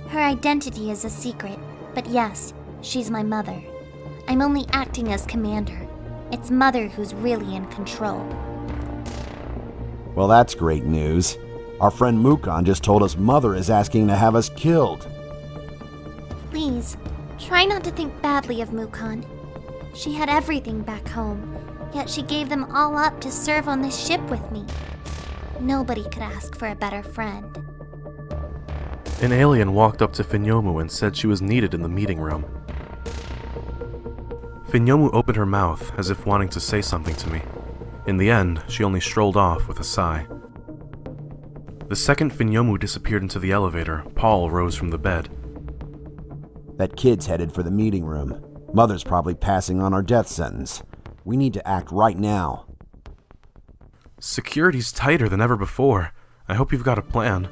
Her identity is a secret, but yes, she's my mother. I'm only acting as commander. It's Mother who's really in control. Well, that's great news. Our friend Mukon just told us Mother is asking to have us killed. Please, try not to think badly of Mukon. She had everything back home, yet she gave them all up to serve on this ship with me. Nobody could ask for a better friend. An alien walked up to Finyomu and said she was needed in the meeting room. Finyomu opened her mouth as if wanting to say something to me. In the end, she only strolled off with a sigh. The second Finyomu disappeared into the elevator, Paul rose from the bed. That kid's headed for the meeting room. Mother's probably passing on our death sentence. We need to act right now. Security's tighter than ever before. I hope you've got a plan.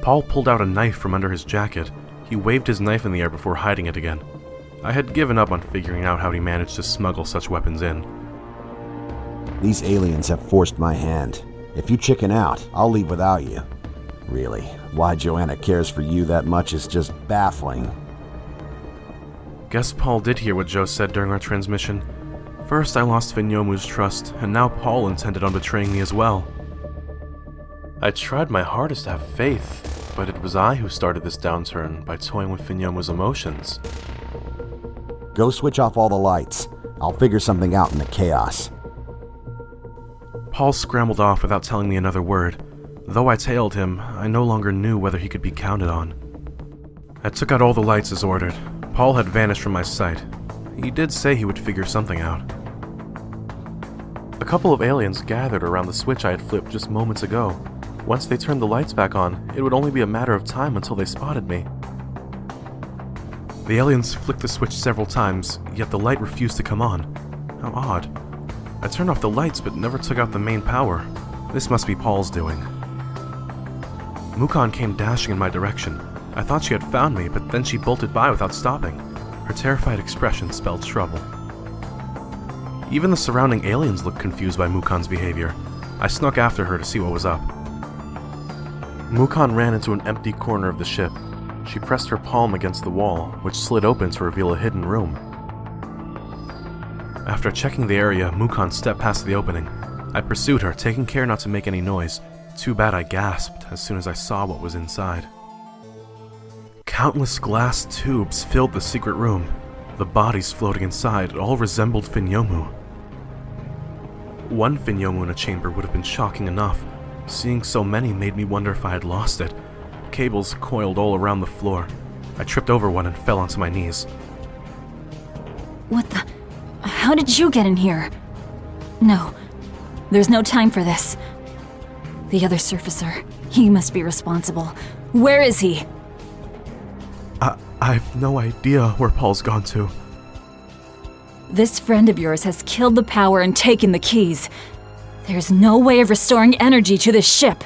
Paul pulled out a knife from under his jacket. He waved his knife in the air before hiding it again. I had given up on figuring out how he managed to smuggle such weapons in. These aliens have forced my hand. If you chicken out, I'll leave without you. Really, why Joanna cares for you that much is just baffling. Guess Paul did hear what Joe said during our transmission. First I lost Finyomu's trust, and now Paul intended on betraying me as well. I tried my hardest to have faith, but it was I who started this downturn by toying with Finyomu's emotions. Go switch off all the lights. I'll figure something out in the chaos. Paul scrambled off without telling me another word. Though I tailed him, I no longer knew whether he could be counted on. I took out all the lights as ordered. Paul had vanished from my sight. He did say he would figure something out. A couple of aliens gathered around the switch I had flipped just moments ago. Once they turned the lights back on, it would only be a matter of time until they spotted me. The aliens flicked the switch several times, yet the light refused to come on. How odd. I turned off the lights but never took out the main power. This must be Paul's doing. Mukon came dashing in my direction. I thought she had found me, but then she bolted by without stopping. Her terrified expression spelled trouble. Even the surrounding aliens looked confused by Mukon's behavior. I snuck after her to see what was up. Mukon ran into an empty corner of the ship. She pressed her palm against the wall, which slid open to reveal a hidden room. After checking the area, Mukon stepped past the opening. I pursued her, taking care not to make any noise. Too bad I gasped as soon as I saw what was inside. Countless glass tubes filled the secret room. The bodies floating inside all resembled Finyomu. One Finyomu in a chamber would have been shocking enough. Seeing so many made me wonder if I had lost it. cables coiled all around the floor. I tripped over one and fell onto my knees. What the? How did you get in here? No, there's no time for this. The other surfacer, he must be responsible. Where is he? I've no idea where Paul's gone to. This friend of yours has killed the power and taken the keys. There's no way of restoring energy to this ship.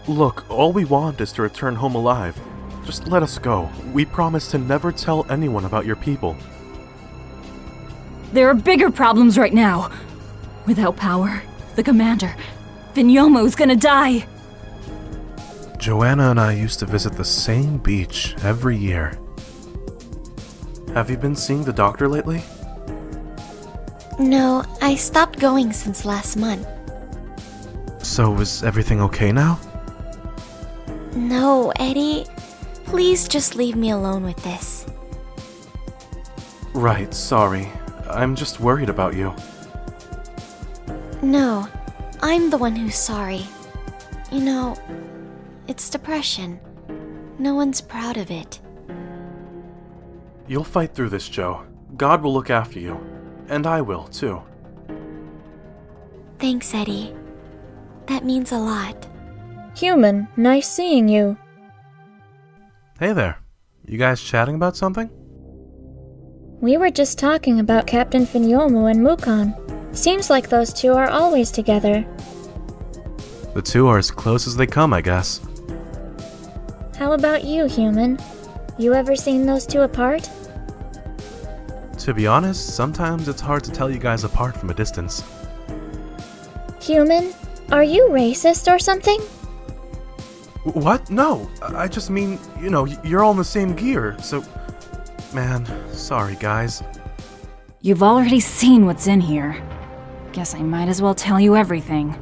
Look, all we want is to return home alive. Just let us go. We promise to never tell anyone about your people. There are bigger problems right now. Without power, the commander, Finyomo's gonna die. Joanna and I used to visit the same beach every year. Have you been seeing the doctor lately? No, I stopped going since last month. So is everything okay now? No, Eddie. Please just leave me alone with this. Right, sorry. I'm just worried about you. No, I'm the one who's sorry. You know, it's depression. No one's proud of it. You'll fight through this, Joe. God will look after you. And I will, too. Thanks, Eddie. That means a lot. Human, nice seeing you. Hey there. You guys chatting about something? We were just talking about Captain Finyomu and Mukon. Seems like those two are always together. The two are as close as they come, I guess. How about you, Human? You ever seen those two apart? To be honest, sometimes it's hard to tell you guys apart from a distance. Human, are you racist or something? What? No, I just mean, you're all in the same gear, so... Man, sorry guys. You've already seen what's in here. Guess I might as well tell you everything.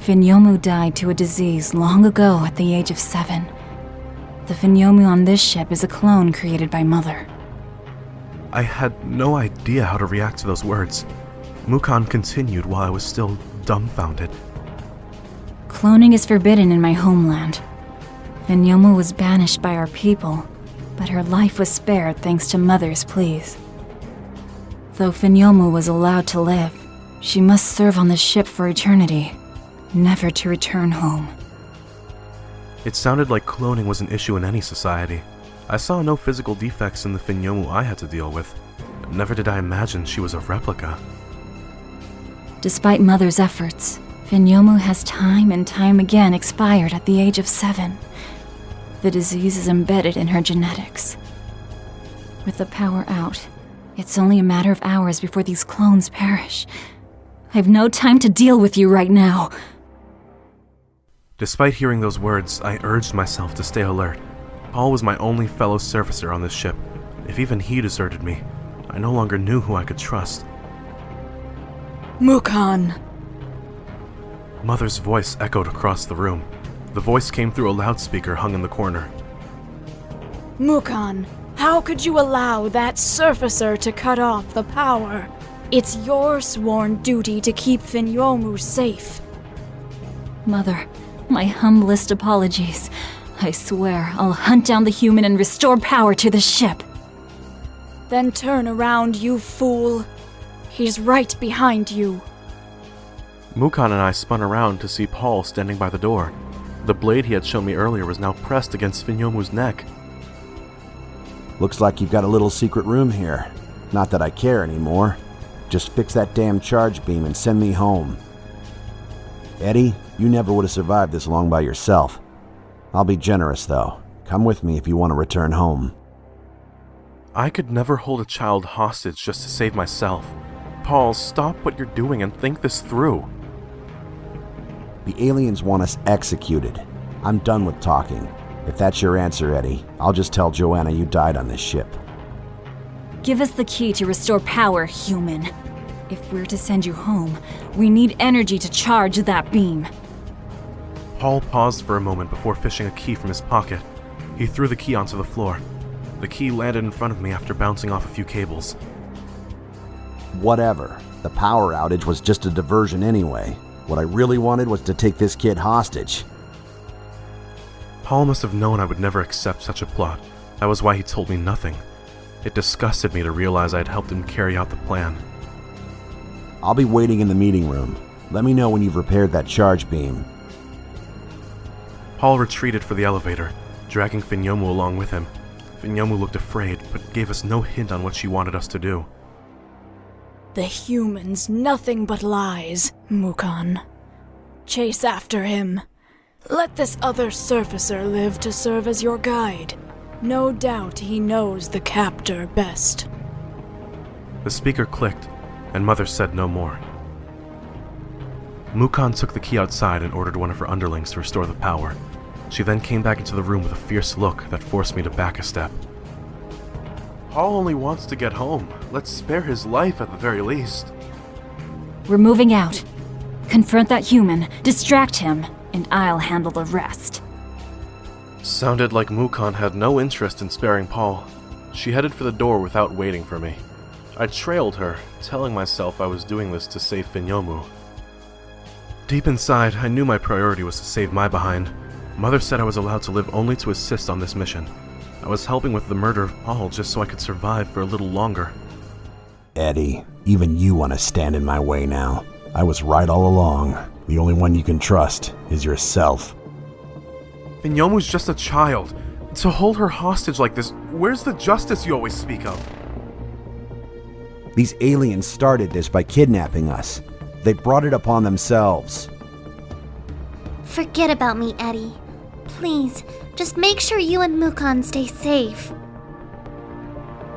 Finyomu died to a disease long ago at the age of 7. The Finyomu on this ship is a clone created by Mother. I had no idea how to react to those words. Mukon continued while I was still dumbfounded. Cloning is forbidden in my homeland. Finyomu was banished by our people, but her life was spared thanks to Mother's pleas. Though Finyomu was allowed to live, she must serve on the ship for eternity, never to return home. It sounded like cloning was an issue in any society. I saw no physical defects in the Finyomu I had to deal with. Never did I imagine she was a replica. Despite Mother's efforts, Finyomu has time and time again expired at the age of 7. The disease is embedded in her genetics. With the power out, it's only a matter of hours before these clones perish. I've no time to deal with you right now. Despite hearing those words, I urged myself to stay alert. Paul was my only fellow surfacer on this ship. If even he deserted me, I no longer knew who I could trust. Mukon! Mother's voice echoed across the room. The voice came through a loudspeaker hung in the corner. Mukon, how could you allow that surfacer to cut off the power? It's your sworn duty to keep Finyomu safe. Mother, my humblest apologies. I swear I'll hunt down the human and restore power to the ship. Then turn around, you fool. He's right behind you. Mukon and I spun around to see Paul standing by the door. The blade he had shown me earlier was now pressed against Finyomu's neck. Looks like you've got a little secret room here. Not that I care anymore. Just fix that damn charge beam and send me home. Eddie, you never would have survived this long by yourself. I'll be generous, though. Come with me if you want to return home. I could never hold a child hostage just to save myself. Paul, stop what you're doing and think this through. The aliens want us executed. I'm done with talking. If that's your answer, Eddie, I'll just tell Joanna you died on this ship. Give us the key to restore power, human. If we're to send you home, we need energy to charge that beam. Paul paused for a moment before fishing a key from his pocket. He threw the key onto the floor. The key landed in front of me after bouncing off a few cables. Whatever. The power outage was just a diversion anyway. What I really wanted was to take this kid hostage. Paul must have known I would never accept such a plot. That was why he told me nothing. It disgusted me to realize I had helped him carry out the plan. I'll be waiting in the meeting room. Let me know when you've repaired that charge beam. Paul retreated for the elevator, dragging Finyomu along with him. Finyomu looked afraid, but gave us no hint on what she wanted us to do. The humans, nothing but lies, Mukon. Chase after him. Let this other surfacer live to serve as your guide. No doubt he knows the captor best. The speaker clicked, and Mother said no more. Mukon took the key outside and ordered one of her underlings to restore the power. She then came back into the room with a fierce look that forced me to back a step. Paul only wants to get home. Let's spare his life at the very least. We're moving out. Confront that human, distract him, and I'll handle the rest. Sounded like Mukon had no interest in sparing Paul. She headed for the door without waiting for me. I trailed her, telling myself I was doing this to save Finyomu. Deep inside, I knew my priority was to save my behind. Mother said I was allowed to live only to assist on this mission. I was helping with the murder of Paul just so I could survive for a little longer. Eddie, even you want to stand in my way now. I was right all along. The only one you can trust is yourself. Finyomu's just a child. To hold her hostage like this, where's the justice you always speak of? These aliens started this by kidnapping us. They brought it upon themselves. Forget about me, Eddie. Please, just make sure you and Mukon stay safe.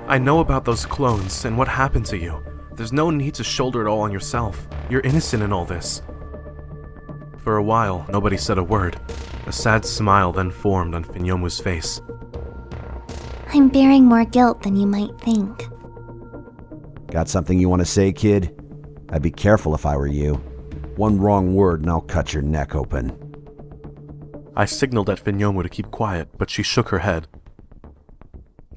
I know about those clones and what happened to you. There's no need to shoulder it all on yourself. You're innocent in all this. For a while, nobody said a word. A sad smile then formed on Finyomu's face. I'm bearing more guilt than you might think. Got something you want to say, kid? I'd be careful if I were you. One wrong word and I'll cut your neck open. I signaled at Finyomu to keep quiet, but she shook her head.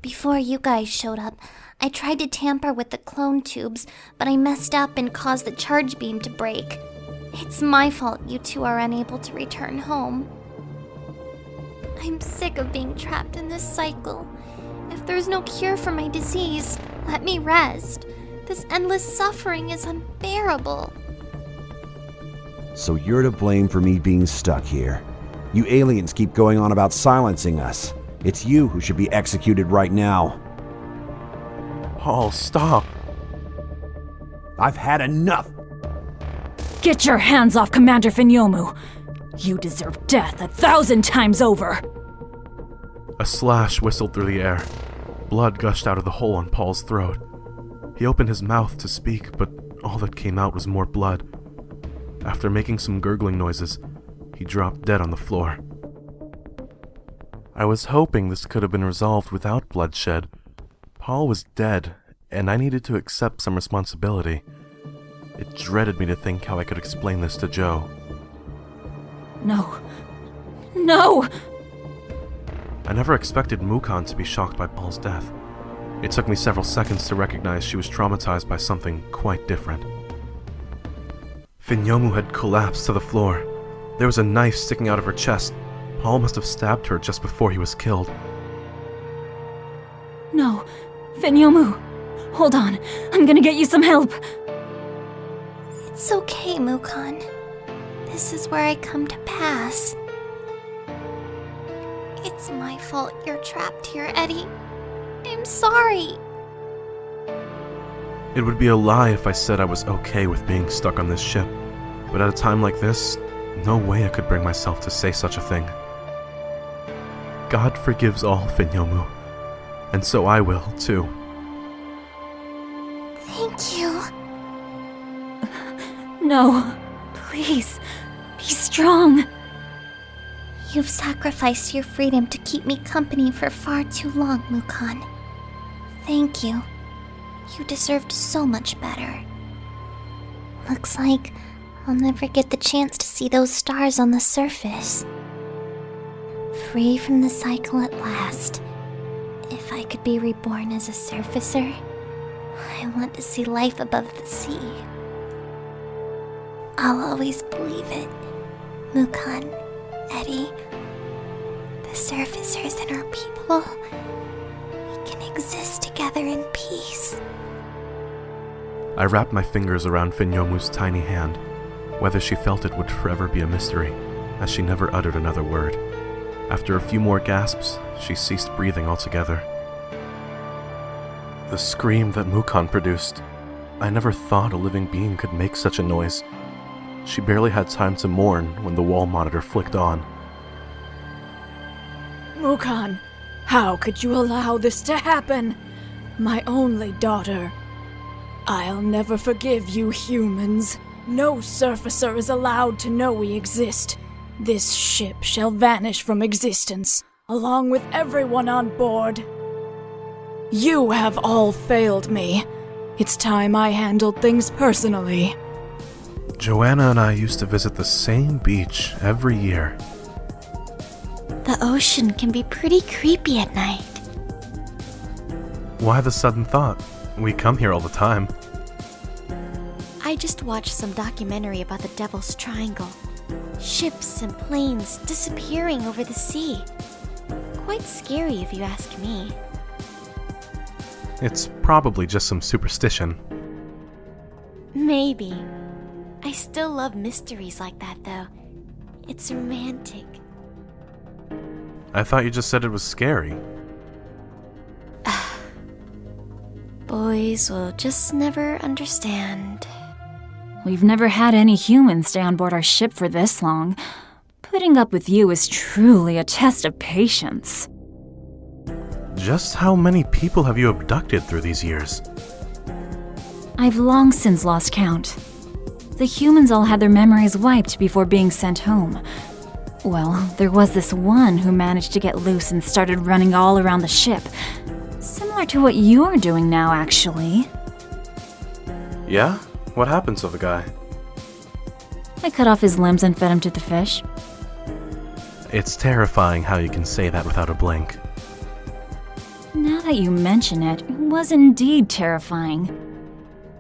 Before you guys showed up, I tried to tamper with the clone tubes, but I messed up and caused the charge beam to break. It's my fault you two are unable to return home. I'm sick of being trapped in this cycle. If there's no cure for my disease, let me rest. This endless suffering is unbearable. So you're to blame for me being stuck here. You aliens keep going on about silencing us. It's you who should be executed right now. Paul, stop. I've had enough. Get your hands off Commander Finyomu! You deserve death 1,000 times over! A slash whistled through the air. Blood gushed out of the hole on Paul's throat. He opened his mouth to speak, but all that came out was more blood. After making some gurgling noises, he dropped dead on the floor. I was hoping this could have been resolved without bloodshed. Paul was dead, and I needed to accept some responsibility. It dreaded me to think how I could explain this to Joe. No. No! I never expected Mukon to be shocked by Paul's death. It took me several seconds to recognize she was traumatized by something quite different. Finyomu had collapsed to the floor. There was a knife sticking out of her chest. Paul must have stabbed her just before he was killed. No. Finyomu! Hold on. I'm gonna get you some help. It's okay, Mukon. This is where I come to pass. It's my fault you're trapped here, Eddie. I'm sorry. It would be a lie if I said I was okay with being stuck on this ship, but at a time like this, no way I could bring myself to say such a thing. God forgives all, Finyomu, and so I will, too. Thank you. No. Please. Be strong. You've sacrificed your freedom to keep me company for far too long, Mukon. Thank you. You deserved so much better. Looks like I'll never get the chance to see those stars on the surface. Free from the cycle at last. If I could be reborn as a surfacer, I want to see life above the sea. I'll always believe it, Mukon, Eddie. the surfacers and our people, we can exist together in peace. I wrapped my fingers around Finyomu's tiny hand. Whether she felt it would forever be a mystery, as she never uttered another word. After a few more gasps, she ceased breathing altogether. The scream that Mukon produced. I never thought a living being could make such a noise. She barely had time to mourn when the wall monitor flicked on. Mukon, how could you allow this to happen? My only daughter. I'll never forgive you humans. No surfacer is allowed to know we exist. This ship shall vanish from existence, along with everyone on board. You have all failed me. It's time I handled things personally. Joanna and I used to visit the same beach every year. The ocean can be pretty creepy at night. Why the sudden thought? We come here all the time. I just watched some documentary about the Devil's Triangle. Ships and planes disappearing over the sea. Quite scary if you ask me. It's probably just some superstition. Maybe. I still love mysteries like that, though. It's romantic. I thought you just said it was scary. Boys will just never understand. We've never had any humans stay on board our ship for this long. Putting up with you is truly a test of patience. Just how many people have you abducted through these years? I've long since lost count. The humans all had their memories wiped before being sent home. Well, there was this one who managed to get loose and started running all around the ship. Similar to what you're doing now, actually. Yeah? What happened to the guy? I cut off his limbs and fed him to the fish. It's terrifying how you can say that without a blink. Now that you mention it, it was indeed terrifying.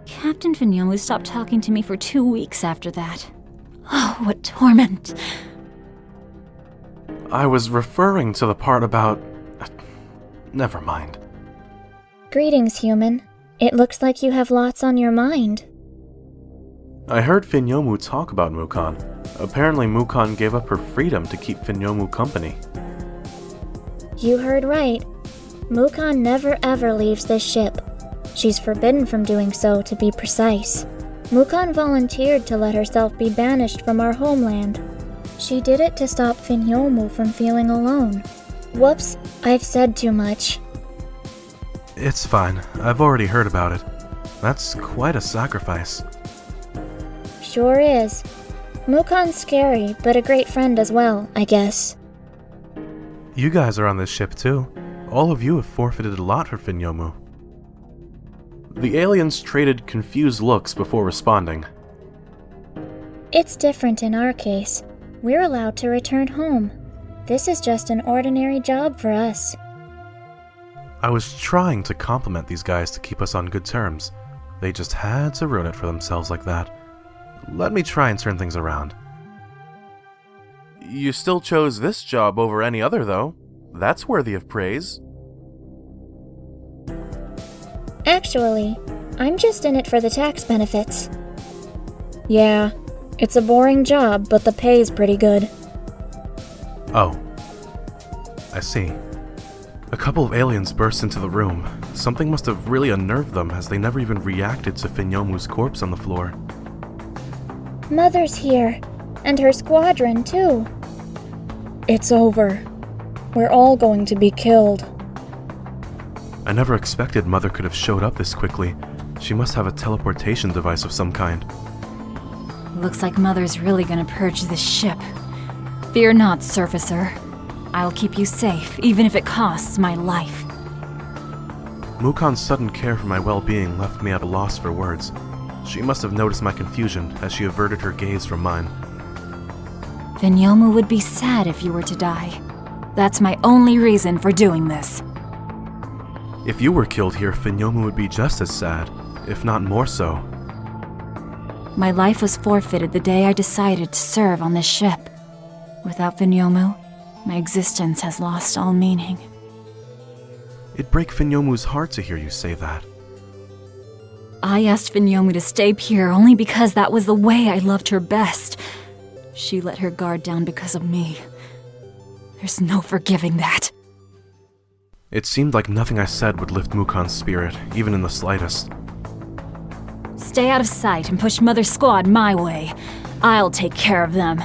Captain Finyomu stopped talking to me for 2 weeks after that. Oh, what torment! I was referring to the part about... Never mind. Greetings, human. It looks like you have lots on your mind. I heard Finyomu talk about Mukon. Apparently Mukon gave up her freedom to keep Finyomu company. You heard right. Mukon never ever leaves this ship. She's forbidden from doing so, to be precise. Mukon volunteered to let herself be banished from our homeland. She did it to stop Finyomu from feeling alone. Whoops, I've said too much. It's fine. I've already heard about it. That's quite a sacrifice. Sure is. Mukon's scary, but a great friend as well, I guess. You guys are on this ship too. All of you have forfeited a lot for Finyomu. The aliens traded confused looks before responding. It's different in our case. We're allowed to return home. This is just an ordinary job for us. I was trying to compliment these guys to keep us on good terms. They just had to ruin it for themselves like that. Let me try and turn things around. You still chose this job over any other, though. That's worthy of praise. Actually, I'm just in it for the tax benefits. Yeah, it's a boring job, but the pay's pretty good. Oh. I see. A couple of aliens burst into the room. Something must have really unnerved them, as they never even reacted to Finyomu's corpse on the floor. Mother's here, and her squadron, too. It's over. We're all going to be killed. I never expected Mother could have showed up this quickly. She must have a teleportation device of some kind. Looks like Mother's really gonna purge this ship. Fear not, Surfacer. I'll keep you safe, even if it costs my life. Mukon's sudden care for my well-being left me at a loss for words. She must have noticed my confusion as she averted her gaze from mine. Finyomu would be sad if you were to die. That's my only reason for doing this. If you were killed here, Finyomu would be just as sad, if not more so. My life was forfeited the day I decided to serve on this ship. Without Finyomu, My existence has lost all meaning. It'd break Finyomu's heart to hear you say that. I asked Finyomu to stay pure only because that was the way I loved her best. She let her guard down because of me. There's no forgiving that. It seemed like nothing I said would lift Mukan's spirit, even in the slightest. Stay out of sight and push Mother's squad my way. I'll take care of them.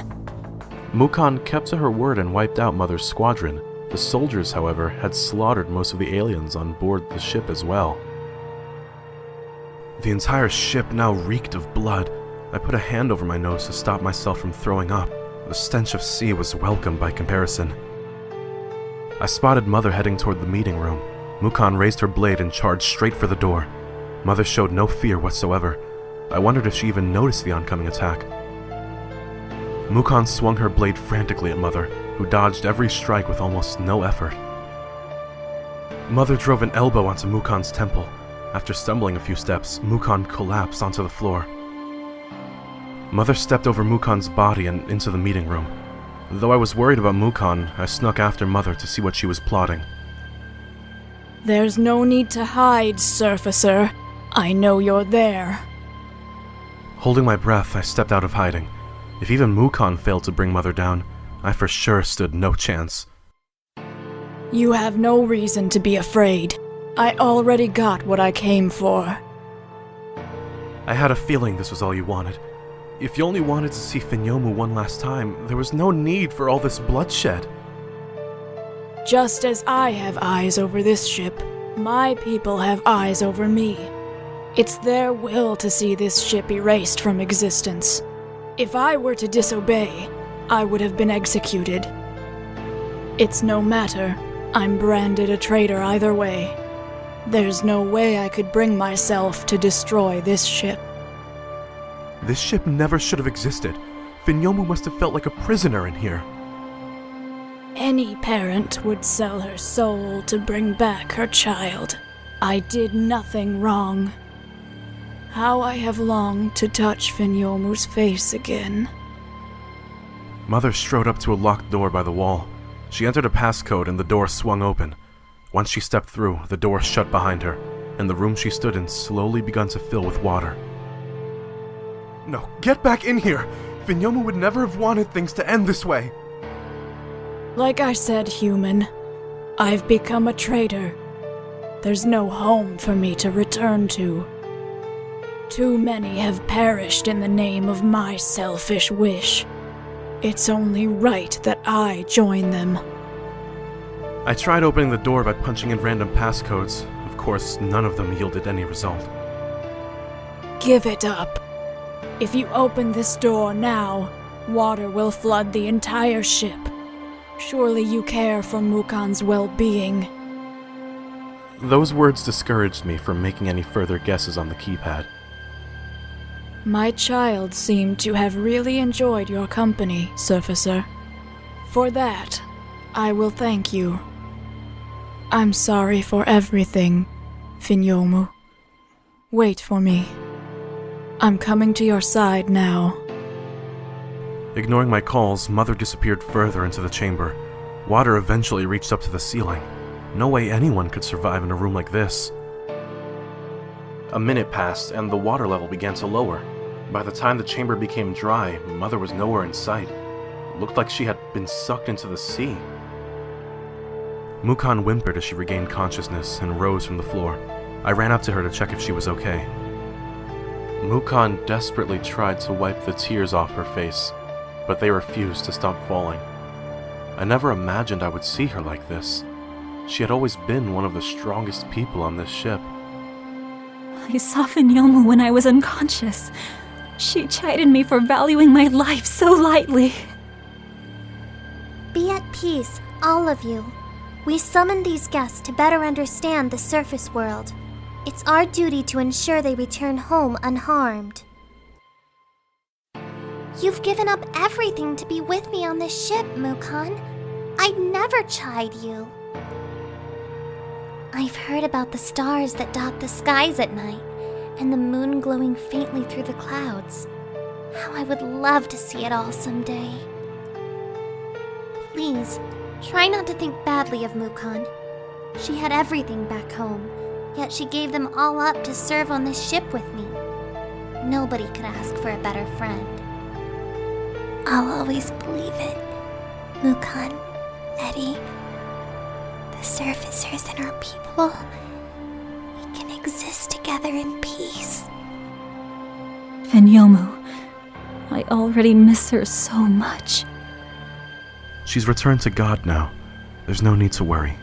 Mukan kept to her word and wiped out Mother's squadron. The soldiers, however, had slaughtered most of the aliens on board the ship as well. The entire ship now reeked of blood. I put a hand over my nose to stop myself from throwing up. The stench of sea was welcome by comparison. I spotted Mother heading toward the meeting room. Mukan raised her blade and charged straight for the door. Mother showed no fear whatsoever. I wondered if she even noticed the oncoming attack. Mukan swung her blade frantically at Mother, who dodged every strike with almost no effort. Mother drove an elbow onto Mukan's temple. After stumbling a few steps, Mukan collapsed onto the floor. Mother stepped over Mukan's body and into the meeting room. Though I was worried about Mukan, I snuck after Mother to see what she was plotting. There's no need to hide, Surfacer. I know you're there. Holding my breath, I stepped out of hiding. If even Mukan failed to bring Mother down, I for sure stood no chance. You have no reason to be afraid. I already got what I came for. I had a feeling this was all you wanted. If you only wanted to see Finyomu one last time, there was no need for all this bloodshed. Just as I have eyes over this ship, my people have eyes over me. It's their will to see this ship erased from existence. If I were to disobey, I would have been executed. It's no matter. I'm branded a traitor either way. There's no way I could bring myself to destroy this ship. This ship never should have existed. Finyomu must have felt like a prisoner in here. Any parent would sell her soul to bring back her child. I did nothing wrong. How I have longed to touch Finyomu's face again. Mother strode up to a locked door by the wall. She entered a passcode and the door swung open. Once she stepped through, the door shut behind her, and the room she stood in slowly began to fill with water. No, get back in here! Finyomu would never have wanted things to end this way! Like I said, human, I've become a traitor. There's no home for me to return to. Too many have perished in the name of my selfish wish. It's only right that I join them. I tried opening the door by punching in random passcodes. Of course, none of them yielded any result. Give it up. If you open this door now, water will flood the entire ship. Surely you care for Mukan's well-being. Those words discouraged me from making any further guesses on the keypad. My child seemed to have really enjoyed your company, Surfacer. For that, I will thank you. I'm sorry for everything, Finyomu. Wait for me. I'm coming to your side now. Ignoring my calls, Mother disappeared further into the chamber. Water eventually reached up to the ceiling. No way anyone could survive in a room like this. A minute passed, and the water level began to lower. By the time the chamber became dry, Mother was nowhere in sight. It looked like she had been sucked into the sea. Mukan whimpered as she regained consciousness and rose from the floor. I ran up to her to check if she was okay. Mukan desperately tried to wipe the tears off her face, but they refused to stop falling. I never imagined I would see her like this. She had always been one of the strongest people on this ship. I saw Finyomu when I was unconscious. She chided me for valuing my life so lightly. Be at peace, all of you. We summoned these guests to better understand the surface world. It's our duty to ensure they return home unharmed. You've given up everything to be with me on this ship, Mukan. I'd never chide you. I've heard about the stars that dot the skies at night, and the moon glowing faintly through the clouds. How I would love to see it all someday. Please, Try not to think badly of Mukon. She had everything back home, yet she gave them all up to serve on this ship with me. Nobody could ask for a better friend. I'll always believe it. Mukon, Eddie, the surfacers and our people, we can exist together in peace. Fenyomu, I already miss her so much. She's returned to God now. There's no need to worry.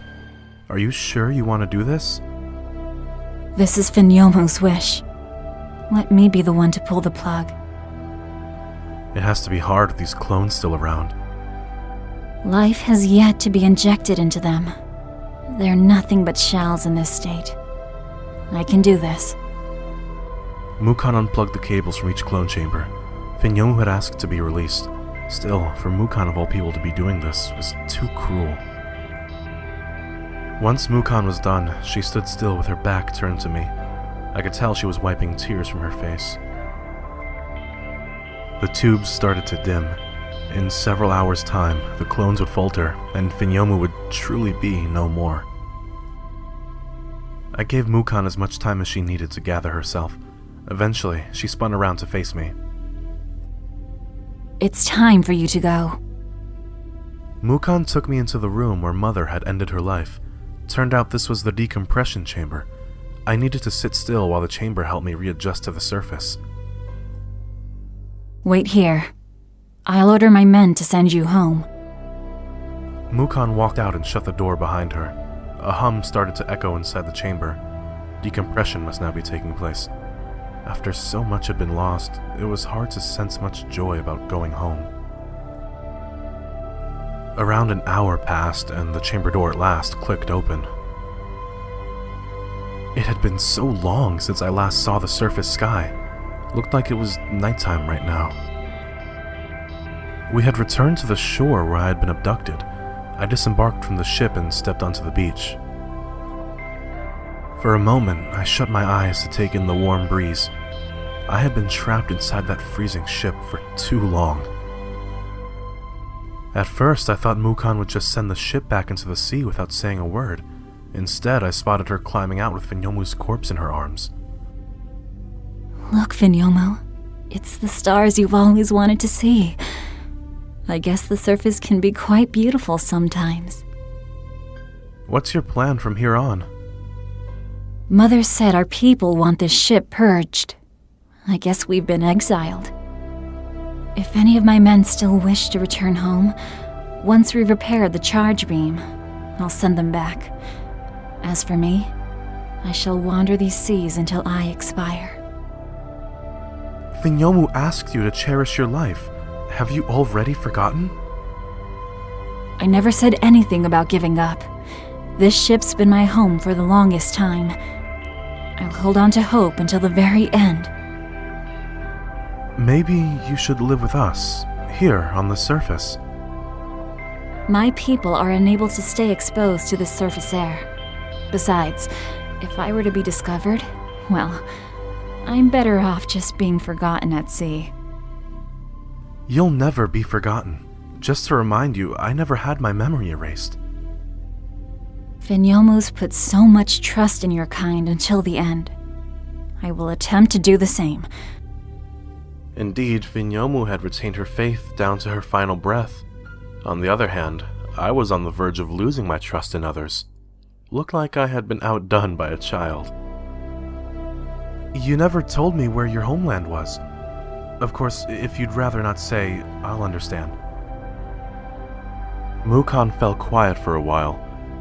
Are you sure you want to do this? This is Fenyomu's wish. Let me be the one to pull the plug. It has to be hard with these clones still around. Life has yet to be injected into them. They're nothing but shells in this state. I can do this. Mukon unplugged the cables from each clone chamber. Fenyomu had asked to be released. Still, for Mukon of all people to be doing this was too cruel. Once Mukon was done, she stood still with her back turned to me. I could tell she was wiping tears from her face. The tubes started to dim. In several hours' time, the clones would falter, and Fenyomu would truly be no more. I gave Mukon as much time as she needed to gather herself. Eventually, she spun around to face me. It's time for you to go. Mukon took me into the room where Mother had ended her life. Turned out this was the decompression chamber. I needed to sit still while the chamber helped me readjust to the surface. Wait here. I'll order my men to send you home. Mukon walked out and shut the door behind her. A hum started to echo inside the chamber. Decompression must now be taking place. After so much had been lost, it was hard to sense much joy about going home. Around an hour passed, and the chamber door at last clicked open. It had been so long since I last saw the surface sky. Looked like it was nighttime right now. We had returned to the shore where I had been abducted. I disembarked from the ship and stepped onto the beach. For a moment, I shut my eyes to take in the warm breeze. I had been trapped inside that freezing ship for too long. At first, I thought Mukon would just send the ship back into the sea without saying a word. Instead, I spotted her climbing out with Fenyomu's corpse in her arms. Look, Fenyomu. It's the stars you've always wanted to see. I guess the surface can be quite beautiful sometimes. What's your plan from here on? Mother said our people want this ship purged. I guess we've been exiled. If any of my men still wish to return home, once we've repaired the charge beam, I'll send them back. As for me, I shall wander these seas until I expire. Fenyomu asked you to cherish your life. Have you already forgotten? I never said anything about giving up. This ship's been my home for the longest time. I'll hold on to hope until the very end. Maybe you should live with us, here on the surface. My people are unable to stay exposed to the surface air. Besides, if I were to be discovered, well, I'm better off just being forgotten at sea. You'll never be forgotten. Just to remind you, I never had my memory erased. Fenyomu's put so much trust in your kind until the end. I will attempt to do the same. Indeed, Fenyomu had retained her faith down to her final breath. On the other hand, I was on the verge of losing my trust in others. Looked like I had been outdone by a child. You never told me where your homeland was. Of course, if you'd rather not say, I'll understand. Mukon fell quiet for a while.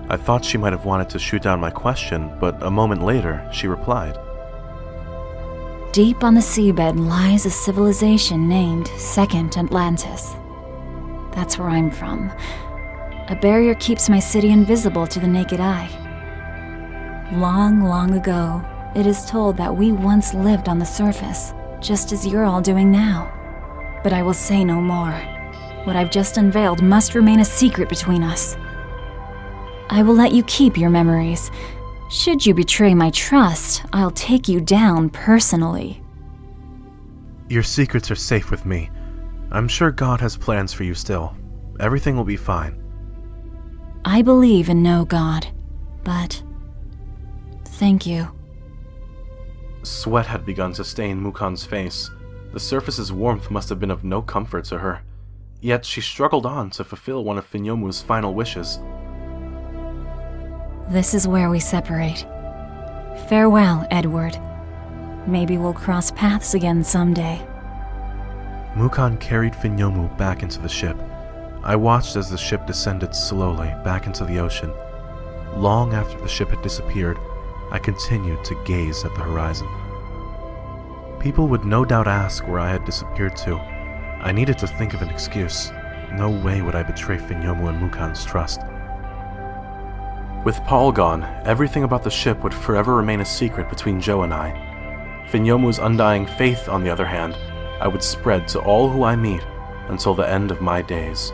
I thought she might have wanted to shoot down my question, but a moment later, she replied. Deep on the seabed lies a civilization named Second Atlantis. That's where I'm from. A barrier keeps my city invisible to the naked eye. Long, long ago, it is told that we once lived on the surface, just as you're all doing now. But I will say no more. What I've just unveiled must remain a secret between us. I will let you keep your memories. Should you betray my trust, I'll take you down personally. Your secrets are safe with me. I'm sure God has plans for you still. Everything will be fine. I believe in no God, but thank you. Sweat had begun to stain Mukan's face. The surface's warmth must have been of no comfort to her. Yet she struggled on to fulfill one of Finyomu's final wishes. This is where we separate. Farewell, Edward. Maybe we'll cross paths again someday. Mukan carried Finyomu back into the ship. I watched as the ship descended slowly back into the ocean. Long after the ship had disappeared, I continued to gaze at the horizon. People would no doubt ask where I had disappeared to. I needed to think of an excuse. No way would I betray Finyomu and Mukan's trust. With Paul gone, everything about the ship would forever remain a secret between Joe and I. Finyomu's undying faith, on the other hand, I would spread to all who I meet until the end of my days.